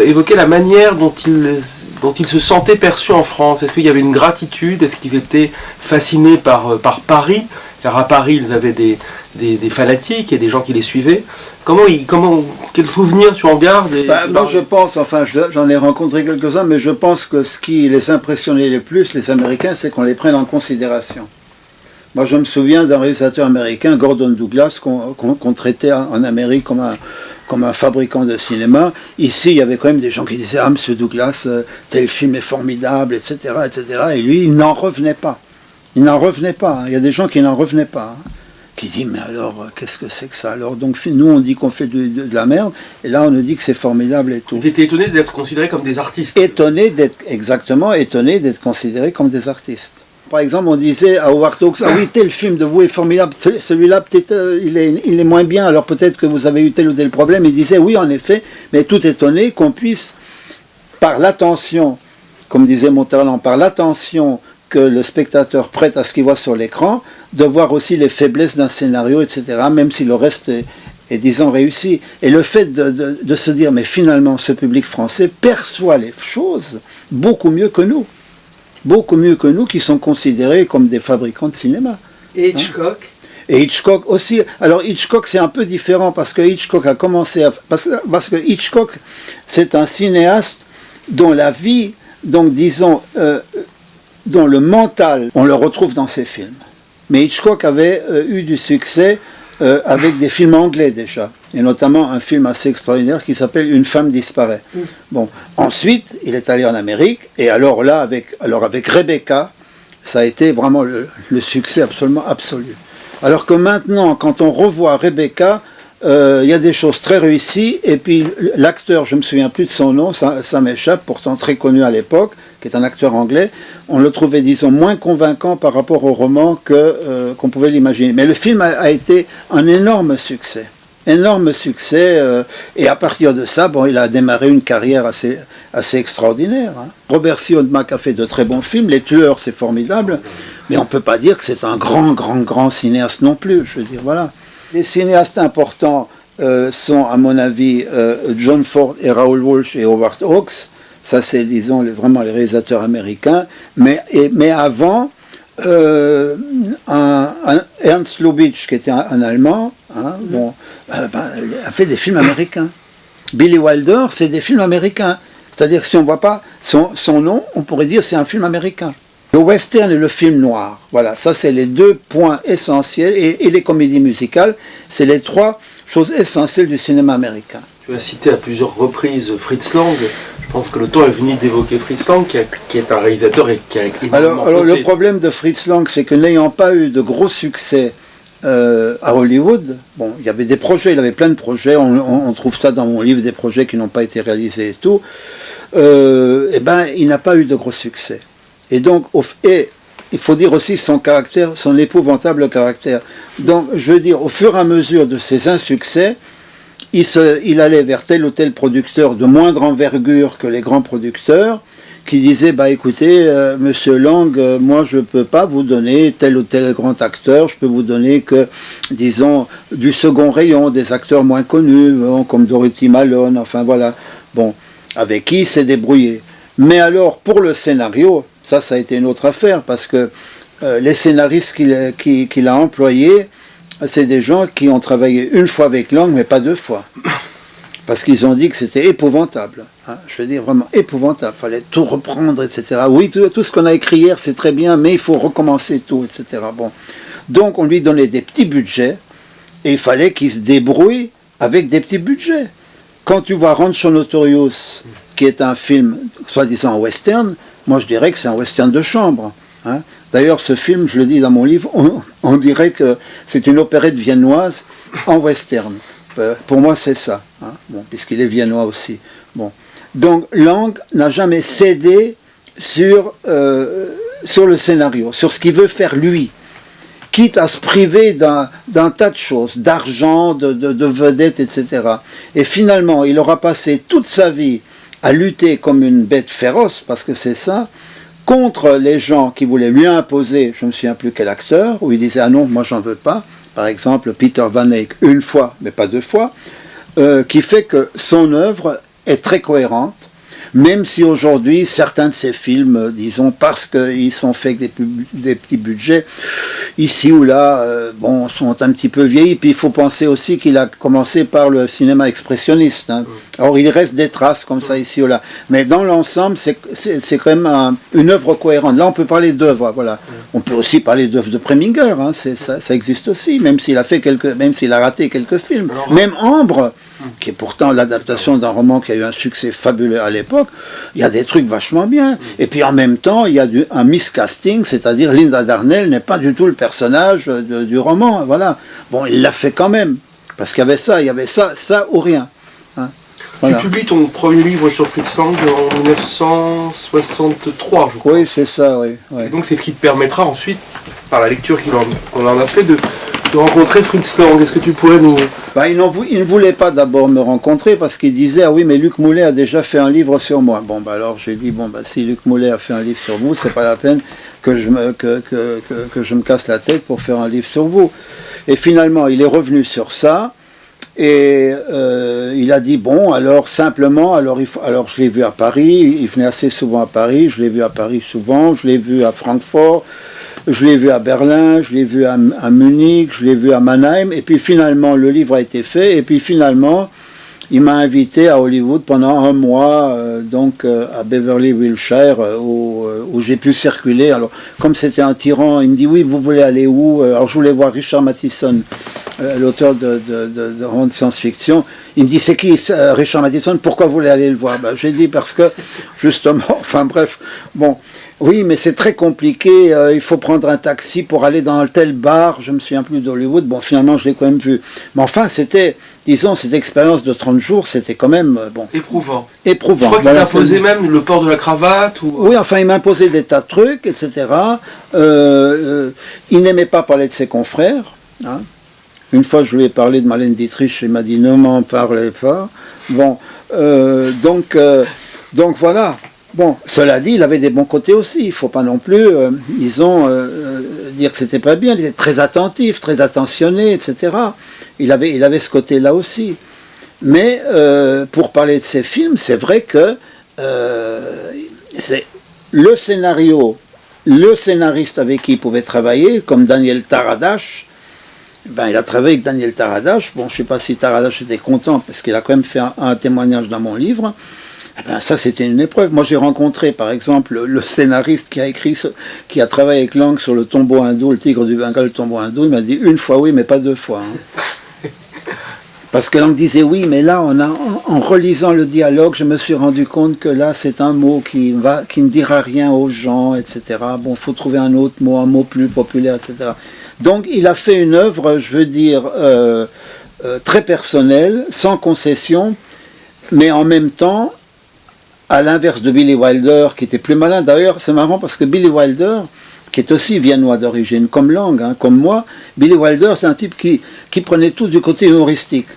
évoquer la manière dont ils se sentaient perçus en France? Est-ce qu'il y avait une gratitude? Est-ce qu'ils étaient fascinés par Paris? Car à Paris, ils avaient des fanatiques et des gens qui les suivaient. Quel souvenir tu en gardes? Moi, je pense, j'en ai rencontré quelques-uns, mais je pense que ce qui les impressionnait le plus, les Américains, c'est qu'on les prenne en considération. Moi, je me souviens d'un réalisateur américain, Gordon Douglas, qu'on traitait en Amérique comme un fabricant de cinéma. Ici, il y avait quand même des gens qui disaient « Ah, monsieur Douglas, tel film est formidable, etc. etc. » Et lui, il n'en revenait pas. Il n'en revenait pas. Il y a des gens qui n'en revenaient pas. Qui disent, mais alors, qu'est-ce que c'est que ça? Alors, donc, nous, on dit qu'on fait de la merde, et là, on nous dit que c'est formidable et tout. Ils étaient étonnés d'être considérés comme des artistes. Étonnés d'être considérés comme des artistes. Par exemple, on disait à Howard Hawks, ah oui, tel film de vous est formidable, celui-là, peut-être, il est moins bien, alors peut-être que vous avez eu tel ou tel problème. Il disait, oui, en effet, mais tout étonné qu'on puisse, par l'attention, comme disait Monterland, par l'attention que le spectateur prête à ce qu'il voit sur l'écran, de voir aussi les faiblesses d'un scénario, etc., même si le reste est disons, réussi. Et le fait de se dire, mais finalement, ce public français perçoit les choses beaucoup mieux que nous. Beaucoup mieux que nous, qui sont considérés comme des fabricants de cinéma. Et Hitchcock? Et Hitchcock aussi. Alors Hitchcock, c'est un peu différent, parce que Hitchcock a commencé à... Parce que Hitchcock, c'est un cinéaste dont la vie, donc disons... dont le mental, on le retrouve dans ses films. Mais Hitchcock avait eu du succès avec des films anglais déjà, et notamment un film assez extraordinaire qui s'appelle Une femme disparaît. Bon, ensuite, il est allé en Amérique, et alors là, avec Rebecca, ça a été vraiment le succès absolument absolu. Alors que maintenant, quand on revoit Rebecca, il y a des choses très réussies, et puis l'acteur, je ne me souviens plus de son nom, ça m'échappe, pourtant très connu à l'époque, qui est un acteur anglais, on le trouvait, disons, moins convaincant par rapport au roman qu'on pouvait l'imaginer. Mais le film a été un énorme succès. Énorme succès, et à partir de ça, bon, il a démarré une carrière assez extraordinaire. Hein. Robert Siodmak a fait de très bons films, Les Tueurs, c'est formidable, mais on ne peut pas dire que c'est un grand cinéaste non plus, je veux dire, voilà. Les cinéastes importants sont, à mon avis, John Ford et Raoul Walsh et Howard Hawks, ça c'est, disons, vraiment les réalisateurs américains, mais avant, Ernst Lubitsch, qui était un Allemand, hein, bon, a fait des films américains. Billy Wilder, c'est des films américains. C'est-à-dire que si on ne voit pas son nom, on pourrait dire que c'est un film américain. Le western et le film noir, voilà, ça c'est les deux points essentiels, et les comédies musicales, c'est les trois choses essentielles du cinéma américain. Tu as cité à plusieurs reprises Fritz Lang. Je pense que le temps est venu d'évoquer Fritz Lang, qui est un réalisateur et qui a énormément alors le problème de Fritz Lang, c'est que n'ayant pas eu de gros succès à Hollywood, bon, il y avait des projets, il avait plein de projets, on trouve ça dans mon livre, des projets qui n'ont pas été réalisés et tout, il n'a pas eu de gros succès. Et donc, il faut dire aussi son caractère, son épouvantable caractère. Donc, je veux dire, au fur et à mesure de ses insuccès, il allait vers tel ou tel producteur de moindre envergure que les grands producteurs, qui disaient, écoutez, monsieur Lang, moi je ne peux pas vous donner tel ou tel grand acteur, je peux vous donner que, disons, du second rayon, des acteurs moins connus, comme Dorothy Malone, enfin voilà, bon, avec qui il s'est débrouillé. Mais alors, pour le scénario, ça a été une autre affaire, parce que les scénaristes qu'il a employés, c'est des gens qui ont travaillé une fois avec Lang, mais pas deux fois. Parce qu'ils ont dit que c'était épouvantable. Hein, je veux dire, vraiment épouvantable. Il fallait tout reprendre, etc. Oui, tout ce qu'on a écrit hier, c'est très bien, mais il faut recommencer tout, etc. Bon. Donc, on lui donnait des petits budgets, et il fallait qu'il se débrouille avec des petits budgets. Quand tu vois Rancho Notorious, qui est un film, soi-disant western, moi je dirais que c'est un western de chambre. Hein. D'ailleurs, ce film, je le dis dans mon livre, on dirait que c'est une opérette viennoise en western. Pour moi, c'est ça, hein. Bon, puisqu'il est viennois aussi. Bon. Donc, Lang n'a jamais cédé sur le scénario, sur ce qu'il veut faire lui, quitte à se priver d'un tas de choses, d'argent, de vedettes, etc. Et finalement, il aura passé toute sa vie à lutter comme une bête féroce, parce que c'est ça, contre les gens qui voulaient lui imposer, je ne me souviens plus quel acteur, où il disait « Ah non, moi j'en veux pas », par exemple Peter Van Eyck, une fois, mais pas deux fois, qui fait que son œuvre est très cohérente, même si aujourd'hui, certains de ses films, disons, parce qu'ils sont faits avec des petits budgets, ici ou là, sont un petit peu vieillis. Puis il faut penser aussi qu'il a commencé par le cinéma expressionniste. Hein. Alors il reste des traces comme ça ici ou là. Mais dans l'ensemble, c'est quand même une œuvre cohérente. Là, on peut parler d'œuvre, voilà. On peut aussi parler d'œuvre de Preminger, hein. Ça existe aussi, même s'il a raté quelques films. Même Ambre, qui est pourtant l'adaptation d'un roman qui a eu un succès fabuleux à l'époque, il y a des trucs vachement bien. Et puis en même temps, il y a un miscasting, c'est-à-dire Linda Darnell n'est pas du tout le personnage du roman. Voilà. Bon, il l'a fait quand même, parce qu'il y avait ça ou rien. Hein. Voilà. Tu publies ton premier livre sur Fritz Lang en 1963, je crois. Oui, c'est ça, oui. Et donc c'est ce qui te permettra ensuite, par la lecture qu'on en a fait, de rencontrer Fritz Lang. Est-ce que tu pourrais nous... Il ne voulait pas d'abord me rencontrer parce qu'il disait « Ah oui, mais Luc Moulet a déjà fait un livre sur moi. » Bon, alors j'ai dit « si Luc Moulet a fait un livre sur vous, c'est pas la peine que je me casse la tête pour faire un livre sur vous. » Et finalement, il est revenu sur ça et il a dit « Bon, alors simplement, alors je l'ai vu à Paris, il venait assez souvent à Paris, je l'ai vu à Paris souvent, je l'ai vu à Francfort, je l'ai vu à Berlin, je l'ai vu à Munich, je l'ai vu à Mannheim, et puis finalement le livre a été fait, et puis finalement il m'a invité à Hollywood pendant un mois, à Beverly Wilshire, où j'ai pu circuler. Alors comme c'était un tyran, il me dit oui, vous voulez aller où? Alors je voulais voir Richard Matheson, l'auteur de romans de science-fiction. Il me dit c'est qui Richard Matheson, pourquoi vous voulez aller le voir? J'ai dit parce que justement, enfin bref, bon. Oui, mais c'est très compliqué. Il faut prendre un taxi pour aller dans tel bar. Je me souviens plus d'Hollywood. Bon, finalement, je l'ai quand même vu. Mais enfin, c'était, disons, cette expérience de 30 jours, c'était quand même bon. Éprouvant. Éprouvant. Je crois qu'il t'imposait même le port de la cravate ou... Oui, enfin, il m'imposait des tas de trucs, etc. Il n'aimait pas parler de ses confrères. Hein. Une fois, je lui ai parlé de Marlène Dietrich, il m'a dit ne m'en parlez pas. Bon, donc voilà. Bon, cela dit, il avait des bons côtés aussi. Il ne faut pas non plus, disons, dire que c'était pas bien. Il était très attentif, très attentionné, etc. Il avait ce côté-là aussi. Mais pour parler de ses films, c'est vrai que c'est le scénario, le scénariste avec qui il pouvait travailler, comme Daniel Taradash. Ben, il a travaillé avec Daniel Taradash. Bon, je ne sais pas si Taradash était content, parce qu'il a quand même fait un témoignage dans mon livre. Eh ben, ça, c'était une épreuve. Moi, j'ai rencontré, par exemple, le scénariste qui a travaillé avec Lang sur le tombeau hindou, le tigre du Bengale, le tombeau hindou. Il m'a dit une fois oui, mais pas deux fois. Hein. Parce que Lang disait oui, mais là, en relisant le dialogue, je me suis rendu compte que là, c'est un mot qui ne dira rien aux gens, etc. Bon, il faut trouver un autre mot, un mot plus populaire, etc. Donc, il a fait une œuvre, je veux dire, très personnelle, sans concession, mais en même temps, à l'inverse de Billy Wilder, qui était plus malin. D'ailleurs, c'est marrant parce que Billy Wilder, qui est aussi viennois d'origine, comme Lang, hein, comme moi, Billy Wilder, c'est un type qui prenait tout du côté humoristique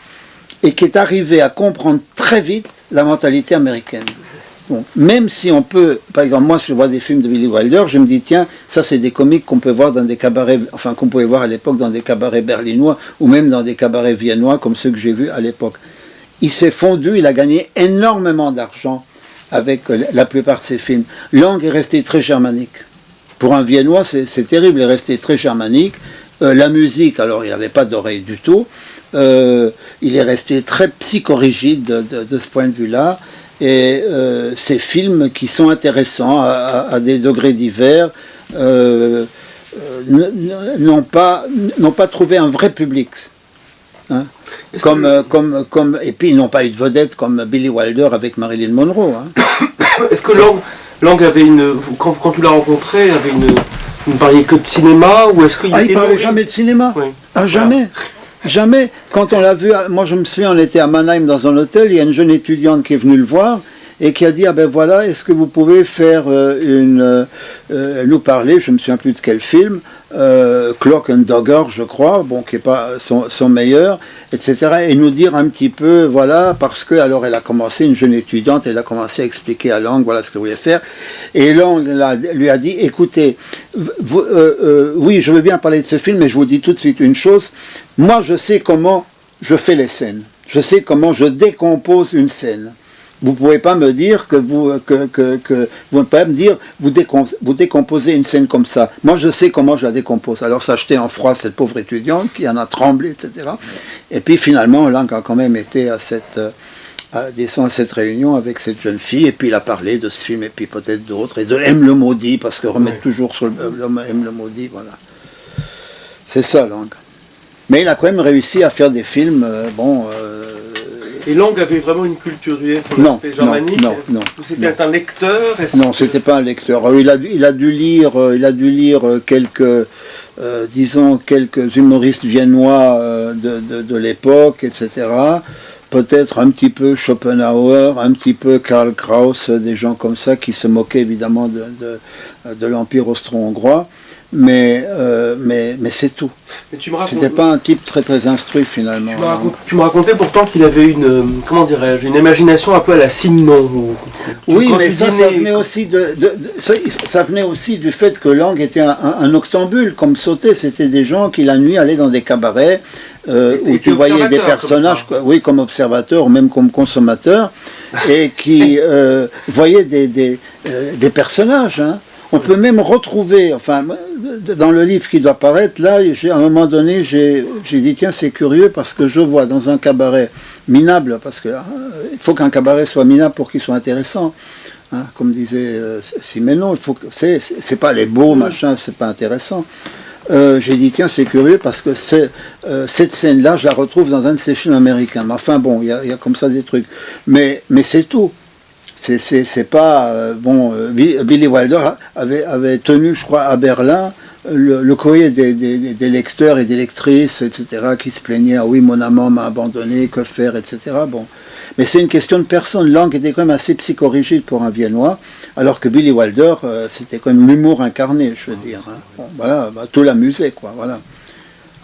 et qui est arrivé à comprendre très vite la mentalité américaine. Bon, même si on peut, par exemple, moi, je vois des films de Billy Wilder, je me dis, tiens, ça, c'est des comiques qu'on peut voir dans des cabarets, enfin, qu'on pouvait voir à l'époque dans des cabarets berlinois ou même dans des cabarets viennois, comme ceux que j'ai vus à l'époque. Il s'est fondu, il a gagné énormément d'argent avec la plupart de ses films. Lang est resté très germanique. Pour un Viennois, c'est terrible, il est resté très germanique. La musique, alors il n'avait pas d'oreille du tout. Il est resté très psychorigide de ce point de vue-là. Et ces films qui sont intéressants à des degrés divers n'ont pas trouvé un vrai public. Hein. Et puis ils n'ont pas eu de vedette comme Billy Wilder avec Marilyn Monroe. Hein. Est-ce que Lang avait quand tu l'as rencontré, vous ne parliez que de cinéma ou est-ce qu'il il parlait jamais de cinéma. Oui. Ah, jamais. Jamais. Quand on l'a vu, moi je me souviens, on était à Mannheim dans un hôtel, il y a une jeune étudiante qui est venue le voir et qui a dit, ah ben voilà, est-ce que vous pouvez faire nous parler, je ne me souviens plus de quel film, Cloak and Dagger, je crois, bon, qui n'est pas son meilleur, etc. Et nous dire un petit peu, voilà, parce que, alors elle a commencé, une jeune étudiante, elle a commencé à expliquer à Lang, voilà ce qu'elle voulait faire. Et Lang lui a dit, écoutez, oui, je veux bien parler de ce film, mais je vous dis tout de suite une chose, moi je sais comment je fais les scènes, je sais comment je décompose une scène. Vous ne pouvez pas me dire vous pouvez pas me dire vous décomposez une scène comme ça. Moi je sais comment je la décompose. Alors ça jetait en froid cette pauvre étudiante qui en a tremblé, etc. Et puis finalement Lang a quand même été à cette réunion avec cette jeune fille et puis il a parlé de ce film et puis peut-être d'autres et de M le maudit parce que remettre toujours sur M le maudit, voilà. C'est ça Lang. Mais il a quand même réussi à faire des films Et Lang avait vraiment une culture du l'aspect germanique. Non. C'était un lecteur. Non, c'était pas un lecteur. Il a dû lire quelques humoristes viennois de l'époque, etc. Peut-être un petit peu Schopenhauer, un petit peu Karl Kraus, des gens comme ça qui se moquaient évidemment de l'Empire austro-hongrois. Mais c'est tout. C'était pas un type très très instruit finalement. Tu me racontais pourtant qu'il avait une imagination un peu à la Simon. Oui, mais ça venait aussi du fait que Lang était un octambule, comme Sauté, c'était des gens qui la nuit allaient dans des cabarets où tu voyais des personnages, comme observateurs ou même comme consommateurs, et qui voyaient des personnages. Hein. On peut même retrouver, enfin, dans le livre qui doit paraître, là, à un moment donné, j'ai dit, tiens, c'est curieux, parce que je vois dans un cabaret minable, parce qu'il faut qu'un cabaret soit minable pour qu'il soit intéressant, hein, comme disait Simenon, c'est pas les beaux machins, c'est pas intéressant. J'ai dit, tiens, c'est curieux, parce que cette scène-là, je la retrouve dans un de ces films américains. Mais enfin, bon, il y a comme ça des trucs. Mais c'est tout. C'est pas Billy Wilder avait tenu, je crois, à Berlin le courrier des lecteurs et des lectrices, etc., qui se plaignaient, ah oui, mon amant m'a abandonné, que faire, etc. Bon. Mais c'est une question de personne. Lang était quand même assez psychorigide pour un Viennois, alors que Billy Wilder, c'était quand même l'humour incarné, je veux dire. Hein. Bon, voilà, tout l'amusait, quoi, voilà.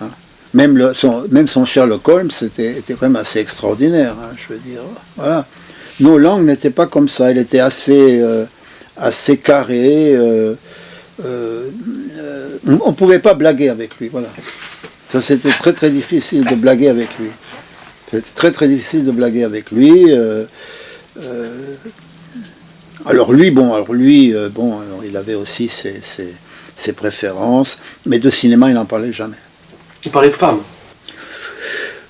Hein. Même son Sherlock Holmes était quand même assez extraordinaire, hein, je veux dire. Voilà. Non, Lang n'était pas comme ça, il était assez carré. On ne pouvait pas blaguer avec lui, voilà. Ça, c'était très très difficile de blaguer avec lui. C'était très très difficile de blaguer avec lui. Alors lui, il avait aussi ses préférences, mais de cinéma, il n'en parlait jamais. Il parlait de femmes.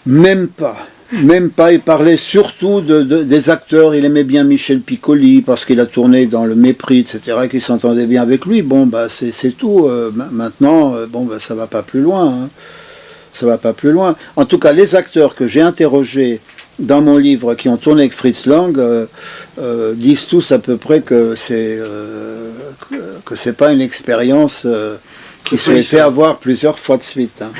Même pas, il parlait surtout des acteurs. Il aimait bien Michel Piccoli parce qu'il a tourné dans Le Mépris, etc., et qu'il s'entendait bien avec lui. Bon, bah c'est tout. Maintenant, ça va pas plus loin. Hein. Ça va pas plus loin. En tout cas, les acteurs que j'ai interrogés dans mon livre qui ont tourné avec Fritz Lang disent tous à peu près que c'est pas une expérience qu'ils souhaitaient avoir plusieurs fois de suite. Hein.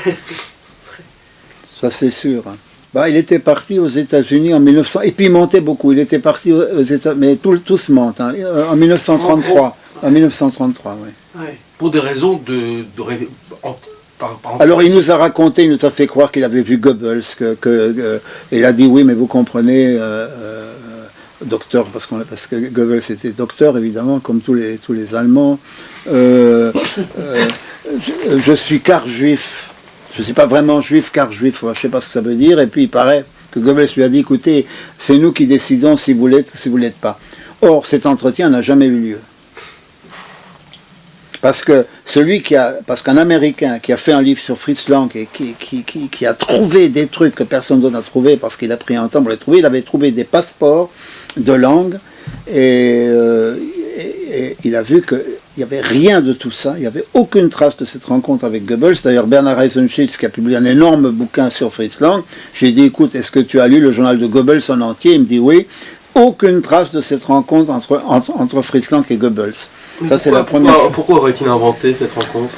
Ça c'est sûr. Hein. Bah, il était parti aux États-Unis en 1900, et puis il mentait beaucoup. Il était parti aux États-Unis, mais tous mentent. Hein. En 1933. En 1933, oui. Ouais. Pour des raisons Alors il nous a raconté, il nous a fait croire qu'il avait vu Goebbels, il a dit oui, mais vous comprenez, docteur, parce que Goebbels était docteur évidemment, comme tous les Allemands. Je suis quart juif. Je ne suis pas vraiment juif, car juif, je ne sais pas ce que ça veut dire, et puis il paraît que Goebbels lui a dit, écoutez, c'est nous qui décidons si vous l'êtes, si vous ne l'êtes pas. Or, cet entretien n'a jamais eu lieu. Parce qu'un Américain qui a fait un livre sur Fritz Lang et qui a trouvé des trucs que personne d'autre n'a trouvé, parce qu'il a pris un temps pour les trouver, il avait trouvé des passeports de Lang, et il a vu que il n'y avait rien de tout ça, il n'y avait aucune trace de cette rencontre avec Goebbels. D'ailleurs, Bernard Eisenschitz, qui a publié un énorme bouquin sur Fritz Lang, j'ai dit, écoute, est-ce que tu as lu le journal de Goebbels en entier? Il me dit oui. Aucune trace de cette rencontre entre Fritz Lang et Goebbels. Ça, c'est la première. Pourquoi aurait-il inventé cette rencontre?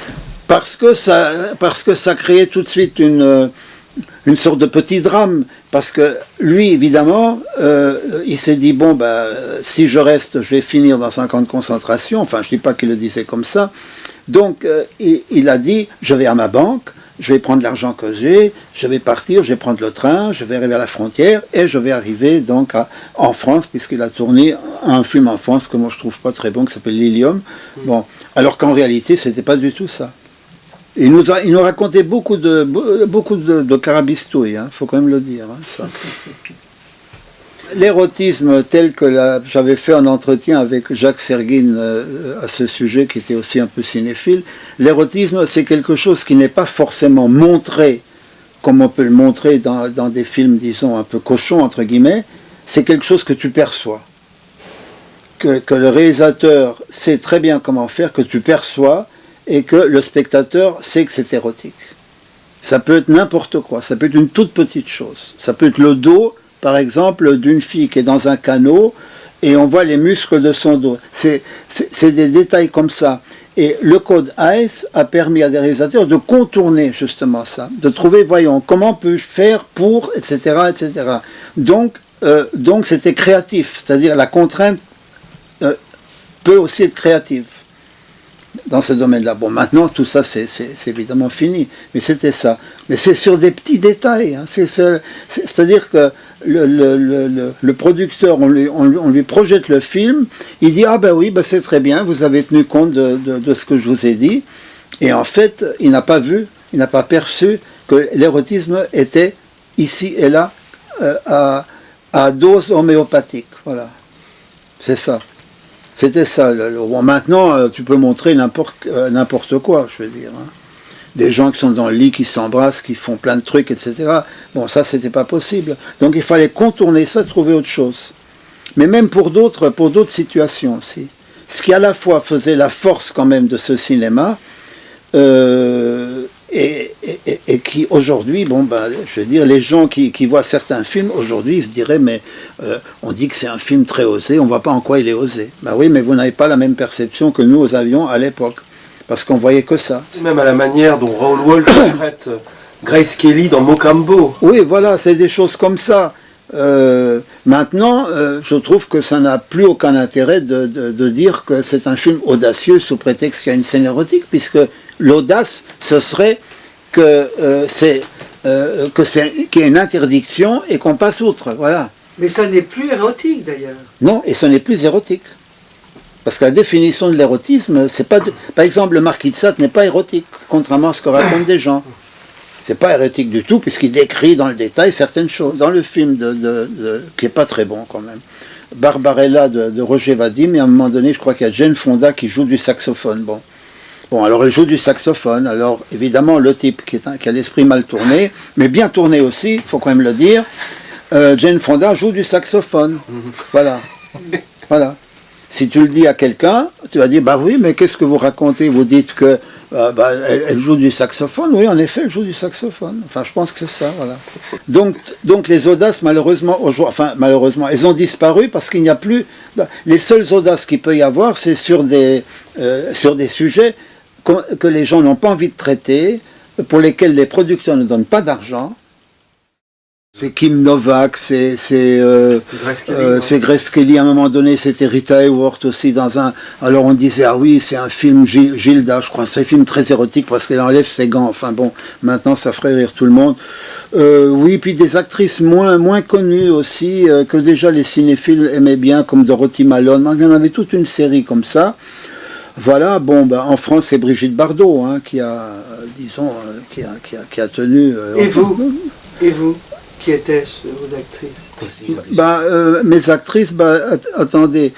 Parce que ça créait tout de suite une sorte de petit drame, parce que lui, évidemment, il s'est dit, bon, si je reste, je vais finir dans un camp de concentration. Enfin, je ne dis pas qu'il le disait comme ça. Donc, il a dit, je vais à ma banque, je vais prendre l'argent que j'ai, je vais partir, je vais prendre le train, je vais arriver à la frontière, et je vais arriver donc en France, puisqu'il a tourné un film en France que moi je trouve pas très bon, qui s'appelle Lilium. Bon, alors qu'en réalité, c'était pas du tout ça. Il nous racontait beaucoup de carabistouilles, hein, faut quand même le dire. Hein, ça. L'érotisme tel que j'avais fait un entretien avec Jacques Serguine à ce sujet, qui était aussi un peu cinéphile, l'érotisme c'est quelque chose qui n'est pas forcément montré comme on peut le montrer dans des films, disons, un peu cochons, entre guillemets, c'est quelque chose que tu perçois. Que le réalisateur sait très bien comment faire, que tu perçois, et que le spectateur sait que c'est érotique. Ça peut être n'importe quoi, ça peut être une toute petite chose. Ça peut être le dos, par exemple, d'une fille qui est dans un canot, et on voit les muscles de son dos. C'est des détails comme ça. Et le code AES a permis à des réalisateurs de contourner justement ça, de trouver, voyons, comment peux-je faire pour, etc., etc. Donc c'était créatif, c'est-à-dire la contrainte peut aussi être créative dans ce domaine-là. Bon, maintenant, tout ça, c'est évidemment fini, mais c'était ça. Mais c'est sur des petits détails. Hein. C'est-à-dire que le producteur, on lui projette le film, il dit « Ah ben oui, c'est très bien, vous avez tenu compte de ce que je vous ai dit. » Et en fait, il n'a pas vu, il n'a pas perçu que l'érotisme était ici et là à dose homéopathique. Voilà. C'est ça. C'était ça. Bon, maintenant, tu peux montrer n'importe quoi, je veux dire. Hein. Des gens qui sont dans le lit, qui s'embrassent, qui font plein de trucs, etc. Bon, ça, c'était pas possible. Donc, il fallait contourner ça, trouver autre chose. Mais même pour d'autres situations aussi. Ce qui, à la fois, faisait la force quand même de ce cinéma, et qui aujourd'hui, bon ben, je veux dire, les gens qui voient certains films aujourd'hui, ils se diraient mais on dit que c'est un film très osé, on ne voit pas en quoi il est osé. Ben oui, mais vous n'avez pas la même perception que nous avions à l'époque, parce qu'on voyait que ça. Même à la manière dont Raoul Walsh traite Grace Kelly dans Mocambo. Oui, voilà, c'est des choses comme ça. Maintenant, je trouve que ça n'a plus aucun intérêt de dire que c'est un film audacieux sous prétexte qu'il y a une scène érotique, puisque l'audace, ce serait que qu'il y ait une interdiction et qu'on passe outre, voilà. Mais ça n'est plus érotique d'ailleurs. Non, et ce n'est plus érotique. Parce que la définition de l'érotisme, c'est pas... Par exemple, le Marquis de Sade n'est pas érotique, contrairement à ce que racontent des gens. C'est pas érotique du tout, puisqu'il décrit dans le détail certaines choses. Dans le film qui est pas très bon quand même, Barbarella de Roger Vadim, et à un moment donné, je crois qu'il y a Jane Fonda qui joue du saxophone. Bon, alors elle joue du saxophone. Alors évidemment, le type qui a l'esprit mal tourné, mais bien tourné aussi, il faut quand même le dire, Jane Fonda joue du saxophone. Voilà. Voilà. Si tu le dis à quelqu'un, tu vas dire, bah oui, mais qu'est-ce que vous racontez? Vous dites que elle joue du saxophone. Oui, en effet, elle joue du saxophone. Enfin, je pense que c'est ça, voilà. Donc les audaces, malheureusement, malheureusement, elles ont disparu parce qu'il n'y a plus... Les seules audaces qu'il peut y avoir, c'est sur des sujets que les gens n'ont pas envie de traiter, pour lesquels les producteurs ne donnent pas d'argent. C'est Kim Novak, c'est Grace Kelly, à un moment donné, c'était Rita Hayworth aussi dans un... Alors on disait, ah oui, c'est un film Gilda, je crois, c'est un film très érotique parce qu'elle enlève ses gants, enfin bon, maintenant ça ferait rire tout le monde. Oui, puis des actrices moins connues aussi, que déjà les cinéphiles aimaient bien, comme Dorothy Malone, il y en avait toute une série comme ça. Voilà, bon, ben, en France, c'est Brigitte Bardot, hein, qui a, disons, qui a tenu... Et vous qui était-ce, vos actrices? Mes actrices, attendez,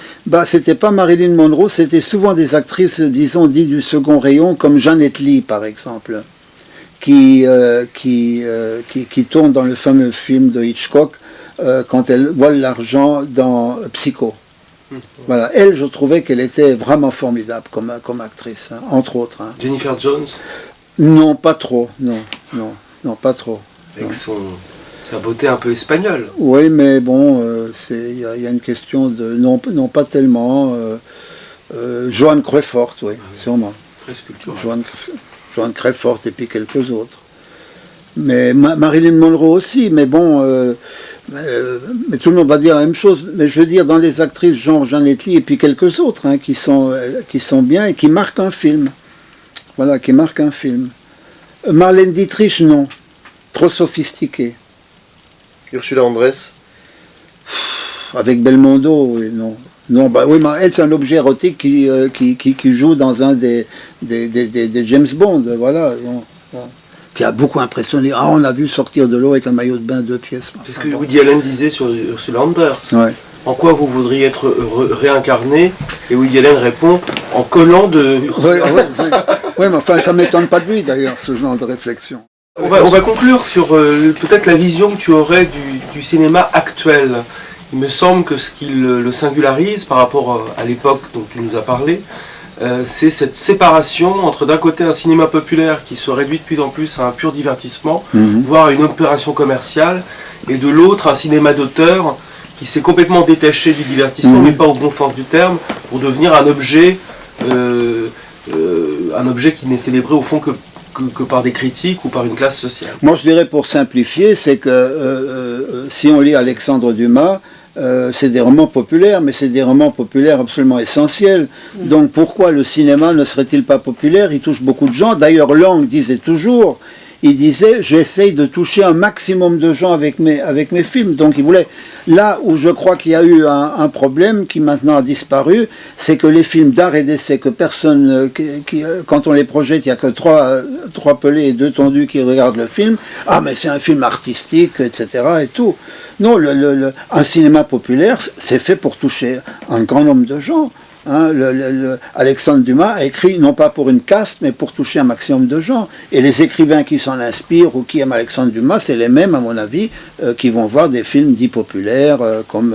c'était pas Marilyn Monroe, c'était souvent des actrices, disons, dites du second rayon, comme Janet Leigh, par exemple, qui tourne dans le fameux film de Hitchcock, quand elle vole l'argent dans Psycho. Voilà, elle, je trouvais qu'elle était vraiment formidable comme actrice, hein, entre autres. Hein. Jennifer Jones? Non, pas trop, non, pas trop. Avec sa beauté un peu espagnole. Oui, mais bon, il y a une question de... Non, pas tellement. Joan Crawford, oui, sûrement. Très sculpturale. Joan Crawford et puis quelques autres. Mais Marilyn Monroe aussi, mais bon... mais tout le monde va dire la même chose. Mais je veux dire, dans les actrices genre Janet Leigh et puis quelques autres, hein, qui sont bien et qui marquent un film. Voilà, qui marquent un film. Marlène Dietrich, non. Trop sophistiquée. Ursula Andress? Avec Belmondo, oui, non. Non, oui, mais elle, c'est un objet érotique qui joue dans un des James Bond, voilà. Bon. Qui a beaucoup impressionné. Ah, on l'a vu sortir de l'eau avec un maillot de bain 2 pièces. C'est ce que Woody Allen disait sur Ursula Andress. Ouais. En quoi vous voudriez être réincarné? Et Woody Allen répond, en collant de... Oui, mais enfin, ça ne m'étonne pas de lui, d'ailleurs, ce genre de réflexion. On va conclure sur peut-être la vision que tu aurais du cinéma actuel. Il me semble que ce qui le singularise par rapport à l'époque dont tu nous as parlé, c'est cette séparation entre d'un côté un cinéma populaire qui se réduit de plus en plus à un pur divertissement, voire à une opération commerciale, et de l'autre un cinéma d'auteur qui s'est complètement détaché du divertissement, mais pas au bon sens du terme, pour devenir un objet qui n'est célébré au fond que par des critiques ou par une classe sociale. Moi je dirais, pour simplifier, c'est que si on lit Alexandre Dumas, c'est des romans populaires, mais c'est des romans populaires absolument essentiels. Donc pourquoi le cinéma ne serait-il pas populaire? Il touche beaucoup de gens. D'ailleurs, Lang disait toujours, j'essaye de toucher un maximum de gens avec mes films. Donc il voulait... Là où je crois qu'il y a eu un problème qui maintenant a disparu, c'est que les films d'art et d'essai, que personne, quand on les projette, il n'y a que trois pelés et 2 tondus qui regardent le film, ah mais c'est un film artistique, etc. et tout. Non, un cinéma populaire, c'est fait pour toucher un grand nombre de gens. Hein, Alexandre Dumas a écrit non pas pour une caste, mais pour toucher un maximum de gens. Et les écrivains qui s'en inspirent ou qui aiment Alexandre Dumas, c'est les mêmes, à mon avis, qui vont voir des films dits populaires, comme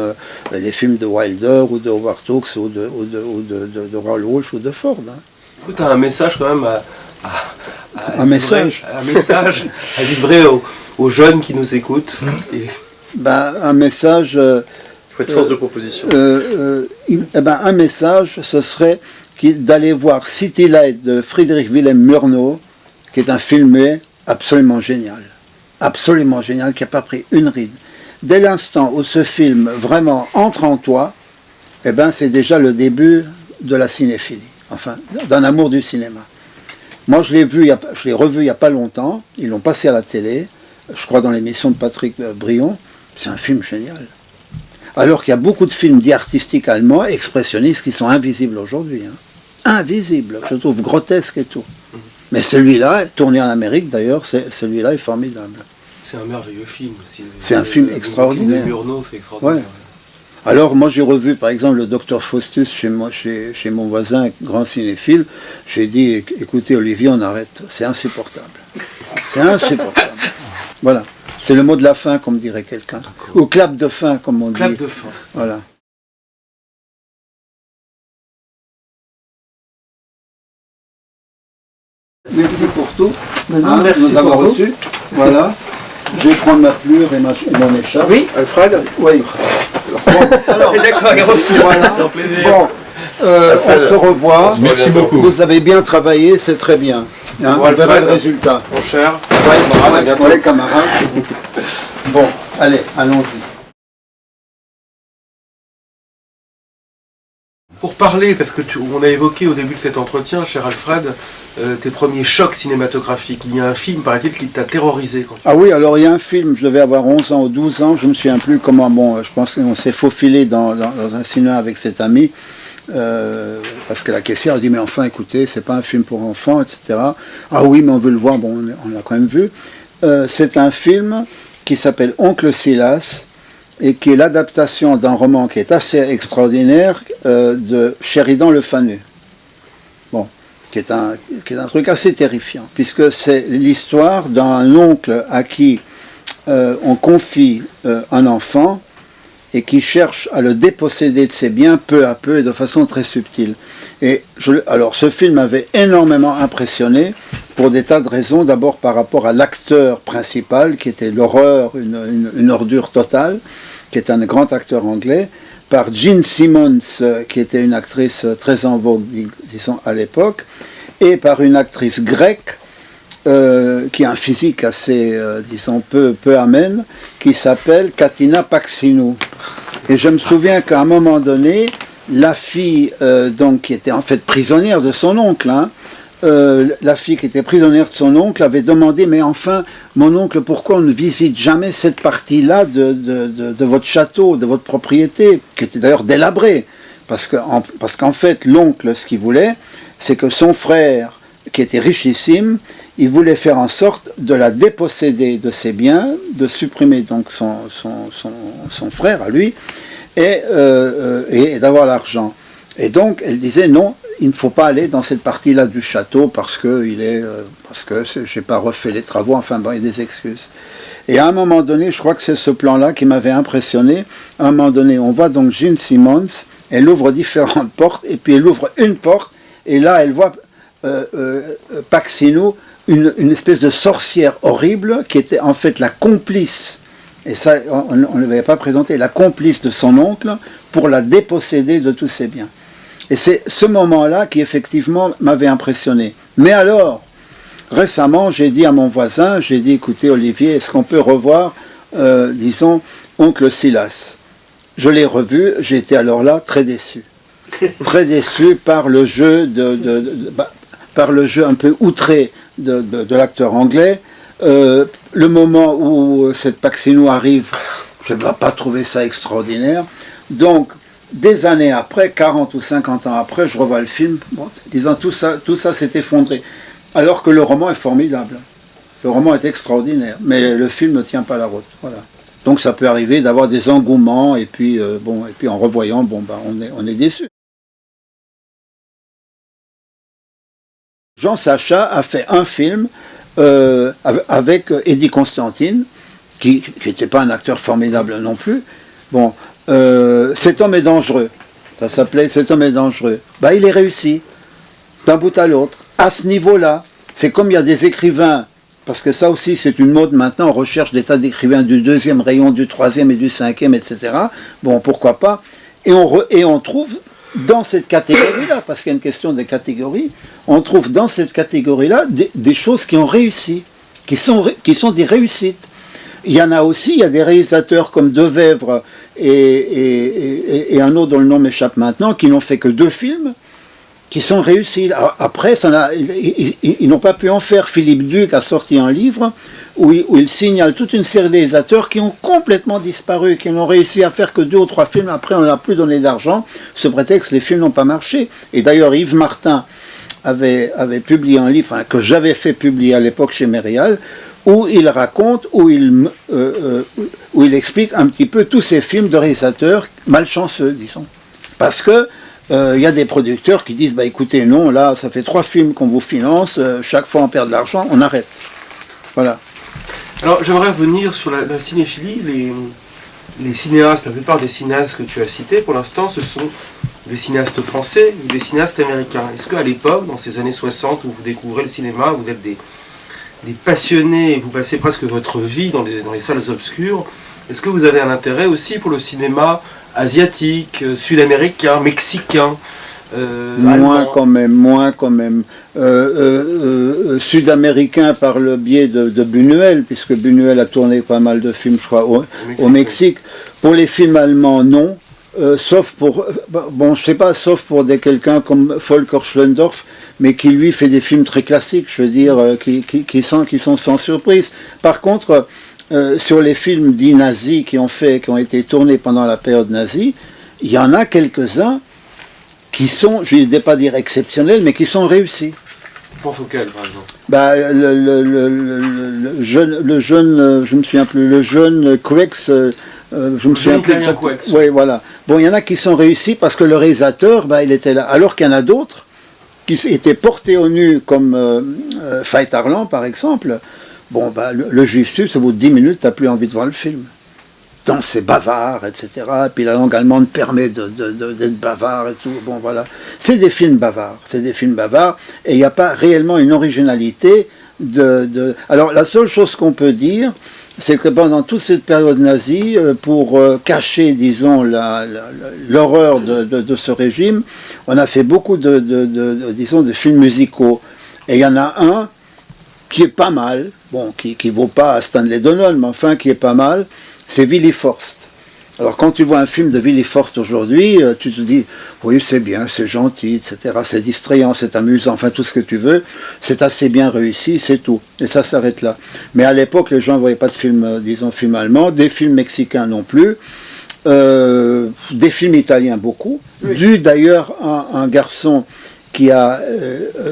les films de Wilder ou de Howard Hawks ou de Raoul Walsh ou de Ford. Hein. Tu as un message quand même un message. Un message à livrer aux jeunes qui nous écoutent. Et... Un message... Il faut être force de proposition. Un message, ce serait d'aller voir City Light de Friedrich Wilhelm Murnau, qui est un film absolument génial, qui n'a pas pris une ride. Dès l'instant où ce film vraiment entre en toi, c'est déjà le début de la cinéphilie, enfin, d'un amour du cinéma. Moi, je l'ai revu il n'y a pas longtemps, ils l'ont passé à la télé, je crois dans l'émission de Patrick Brion, c'est un film génial. Alors qu'il y a beaucoup de films dits artistiques allemands, expressionnistes, qui sont invisibles aujourd'hui. Invisibles, je trouve grotesques et tout. Mais celui-là, tourné en Amérique d'ailleurs, celui-là est formidable. C'est un merveilleux film aussi. C'est un film extraordinaire. Murnau, c'est extraordinaire. Ouais. Alors moi j'ai revu par exemple le Dr Faustus chez mon voisin, grand cinéphile. J'ai dit, écoutez Olivier, on arrête, c'est insupportable. C'est insupportable. Voilà, c'est le mot de la fin comme dirait quelqu'un. Ou clap de fin comme on dit. Clap de fin. Voilà. Merci pour tout. Merci nous avoir pour vous. reçus. Voilà. Je vais prendre ma plume et mon écharpe. Oui, Alfred. Oui. Bon, alors, d'accord, il a reçu. voilà. C'est un plaisir. Bon, on se revoit. Merci beaucoup. Vous avez bien travaillé, c'est très bien. Bon, On verra Alfred, le résultat. Mon cher, Ouais, à bientôt. ouais, camarades. Bon, allez, allons-y. Pour parler, parce que on a évoqué au début de cet entretien, cher Alfred, tes premiers chocs cinématographiques. Il y a un film, paraît-il, qui t'a terrorisé. Ah oui, alors il y a un film, je devais avoir 11 ans ou 12 ans, je me souviens plus comment, bon, je pense qu'on s'est faufilé dans un cinéma avec cet ami, parce que la caissière a dit, mais enfin, écoutez, c'est pas un film pour enfants, etc. Ah oui, mais on veut le voir, bon, on l'a quand même vu. C'est un film qui s'appelle Oncle Silas, et qui est l'adaptation d'un roman qui est assez extraordinaire de Sheridan Le Fanu. Bon, qui est un truc assez terrifiant, puisque c'est l'histoire d'un oncle à qui on confie un enfant et qui cherche à le déposséder de ses biens peu à peu et de façon très subtile. Et alors ce film m'avait énormément impressionné pour des tas de raisons. D'abord par rapport à l'acteur principal, qui était l'horreur, une ordure totale, qui est un grand acteur anglais, par Gene Simmons, qui était une actrice très en vogue, disons, à l'époque, et par une actrice grecque, qui a un physique assez, disons, peu amène, qui s'appelle Katina Paxinou. Et je me souviens qu'à un moment donné, la fille, donc, qui était en fait prisonnière de son oncle, la fille qui était prisonnière de son oncle avait demandé, mais enfin, mon oncle, pourquoi on ne visite jamais cette partie-là de votre château, de votre propriété, qui était d'ailleurs délabrée, parce qu'en fait, l'oncle, ce qu'il voulait, c'est que son frère, qui était richissime, il voulait faire en sorte de la déposséder de ses biens, de supprimer donc son frère à lui, et d'avoir l'argent. Et donc, elle disait non, il ne faut pas aller dans cette partie-là du château parce que je n'ai pas refait les travaux, enfin bon, il y a des excuses. Et à un moment donné, je crois que c'est ce plan-là qui m'avait impressionné. À un moment donné, on voit donc Gene Simmons, elle ouvre différentes portes, et puis elle ouvre une porte, et là, elle voit Paxinou, une espèce de sorcière horrible, qui était en fait la complice, et ça, on ne l'avait pas présenté, la complice de son oncle, pour la déposséder de tous ses biens. Et c'est ce moment-là qui, effectivement, m'avait impressionné. Mais alors, récemment, j'ai dit à mon voisin, j'ai dit, écoutez, Olivier, est-ce qu'on peut revoir, disons, Oncle Silas? Je l'ai revu, j'ai été alors là très déçu. Très déçu par le jeu, par le jeu un peu outré de l'acteur anglais. Le moment où cette Paxinou arrive, je n'ai pas trouvé ça extraordinaire. Donc, des années après, 40 ou 50 ans après, je revois le film, bon, disant tout ça s'est effondré. Alors que le roman est formidable. Le roman est extraordinaire, mais le film ne tient pas la route. Voilà. Donc ça peut arriver d'avoir des engouements, et puis, en revoyant, on est déçu. Jean Sacha a fait un film avec Eddie Constantine, qui n'était pas un acteur formidable non plus. Bon, Cet homme est dangereux. Ça s'appelait Cet homme est dangereux. Il est réussi, d'un bout à l'autre. À ce niveau-là, c'est comme il y a des écrivains, parce que ça aussi c'est une mode maintenant, on recherche des tas d'écrivains du 2e rayon, du 3e et du 5e, etc. Bon, pourquoi pas. Et on trouve dans cette catégorie-là, parce qu'il y a une question de catégorie, on trouve dans cette catégorie-là des choses qui ont réussi, qui sont des réussites. Il y en a aussi, il y a des réalisateurs comme Devèvre et un autre dont le nom m'échappe maintenant, qui n'ont fait que 2 films, qui sont réussis. Après, ils n'ont pas pu en faire. Philippe Duc a sorti un livre où il signale toute une série de réalisateurs qui ont complètement disparu, qui n'ont réussi à faire que 2 ou 3 films. Après, on n'a plus donné d'argent, sous prétexte que les films n'ont pas marché. Et d'ailleurs, Yves Martin avait publié un livre que j'avais fait publier à l'époque chez Mérial, où il raconte, où il explique un petit peu tous ces films de réalisateurs malchanceux, disons. Parce que il y a des producteurs qui disent, bah écoutez, non, là, ça fait 3 films qu'on vous finance, chaque fois on perd de l'argent, on arrête. Voilà. Alors, j'aimerais revenir sur la cinéphilie. Les cinéastes, la plupart des cinéastes que tu as cités, pour l'instant, ce sont des cinéastes français ou des cinéastes américains. Est-ce qu'à l'époque, dans ces années 60, où vous découvrez le cinéma, vous êtes des passionnés, vous passez presque votre vie dans les salles obscures, est-ce que vous avez un intérêt aussi pour le cinéma asiatique, sud-américain, mexicain, moins quand même. Sud-américain par le biais de Buñuel, puisque Buñuel a tourné pas mal de films, je crois, au Mexique. Pour les films allemands, non. Sauf pour, je sais pas, sauf pour quelqu'un comme Volker Schlöndorff, mais qui lui fait des films très classiques, je veux dire, qui sont sans surprise. Par contre, sur les films dits nazis qui ont été tournés pendant la période nazie, il y en a quelques-uns qui sont, je ne vais pas dire exceptionnels, mais qui sont réussis. Pense auquel, par exemple? Le jeune, je me souviens plus, le jeune Quex, je me souviens plus. Oui, voilà. Bon, il y en a qui sont réussis parce que le réalisateur, il était là. Alors qu'il y en a d'autres qui étaient portés au nu, comme Veit Harlan, par exemple. Bon, le Juif suisse, au bout de 10 minutes, tu n'as plus envie de voir le film. Donc c'est bavard, etc. Et puis la langue allemande permet d'être bavard et tout. Bon, voilà. C'est des films bavards. Et il n'y a pas réellement une originalité Alors, la seule chose qu'on peut dire, c'est que pendant toute cette période nazie, pour cacher, disons, l'horreur de ce régime, on a fait beaucoup disons, de films musicaux. Et il y en a un qui est pas mal, bon, qui vaut pas Stanley Donen, mais enfin qui est pas mal, c'est Willy Forst. Alors quand tu vois un film de Willy Forst aujourd'hui, tu te dis, oui c'est bien, c'est gentil, etc., c'est distrayant, c'est amusant, enfin tout ce que tu veux, c'est assez bien réussi, c'est tout. Et ça s'arrête là. Mais à l'époque, les gens ne voyaient pas de films, disons, films allemands, des films mexicains non plus, des films italiens beaucoup, oui. Dû d'ailleurs à un garçon qui a,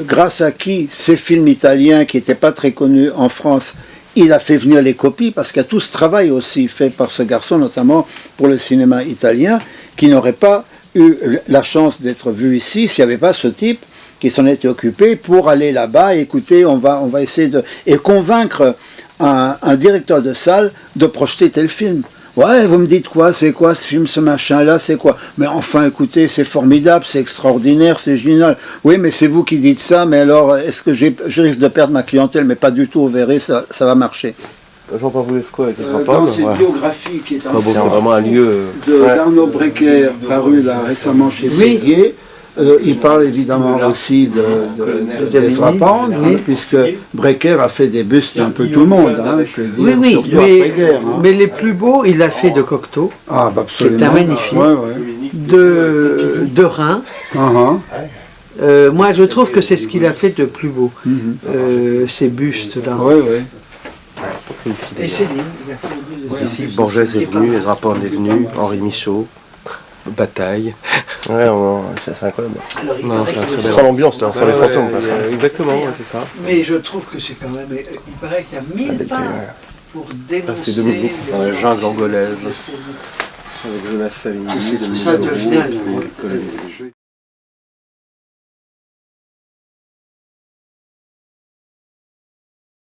grâce à qui ces films italiens qui n'étaient pas très connus en France, il a fait venir les copies, parce qu'il y a tout ce travail aussi fait par ce garçon, notamment pour le cinéma italien, qui n'aurait pas eu la chance d'être vu ici s'il n'y avait pas ce type qui s'en était occupé pour aller là-bas, écoutez, on va essayer et convaincre un directeur de salle de projeter tel film. Ouais, vous me dites quoi, c'est quoi ce film, ce machin-là, c'est quoi? Mais enfin, écoutez, c'est formidable, c'est extraordinaire, c'est génial. Oui, mais c'est vous qui dites ça, mais alors, est-ce que je risque de perdre ma clientèle? Mais pas du tout, vous verrez, ça va marcher. Jean-Paul Boulesco avec dans cette biographie qui est vraiment un lieu d'Arnaud Breker, paru là récemment chez Séguier, il parle évidemment aussi de Frapande, puisque Breker a fait des bustes un peu tout le monde. Mais les plus beaux, il a fait de Cocteau, qui est un magnifique, de Rhin. Moi, je trouve que c'est ce qu'il a fait de plus beau, ces bustes-là. Et Céline, il a fait ici, Borges est venu, Ezra Pound est venu, Henri Michaud. Bataille. Ouais, c'est incroyable. Alors, on sent l'ambiance là, on sent les fantômes. Exactement, c'est ça. Mais je trouve que c'est quand même. Il paraît qu'il y a 1000 pages pour dénoncer. C'est Dominique dans la jungle angolaise. Avec Jonas Savigny, ça devient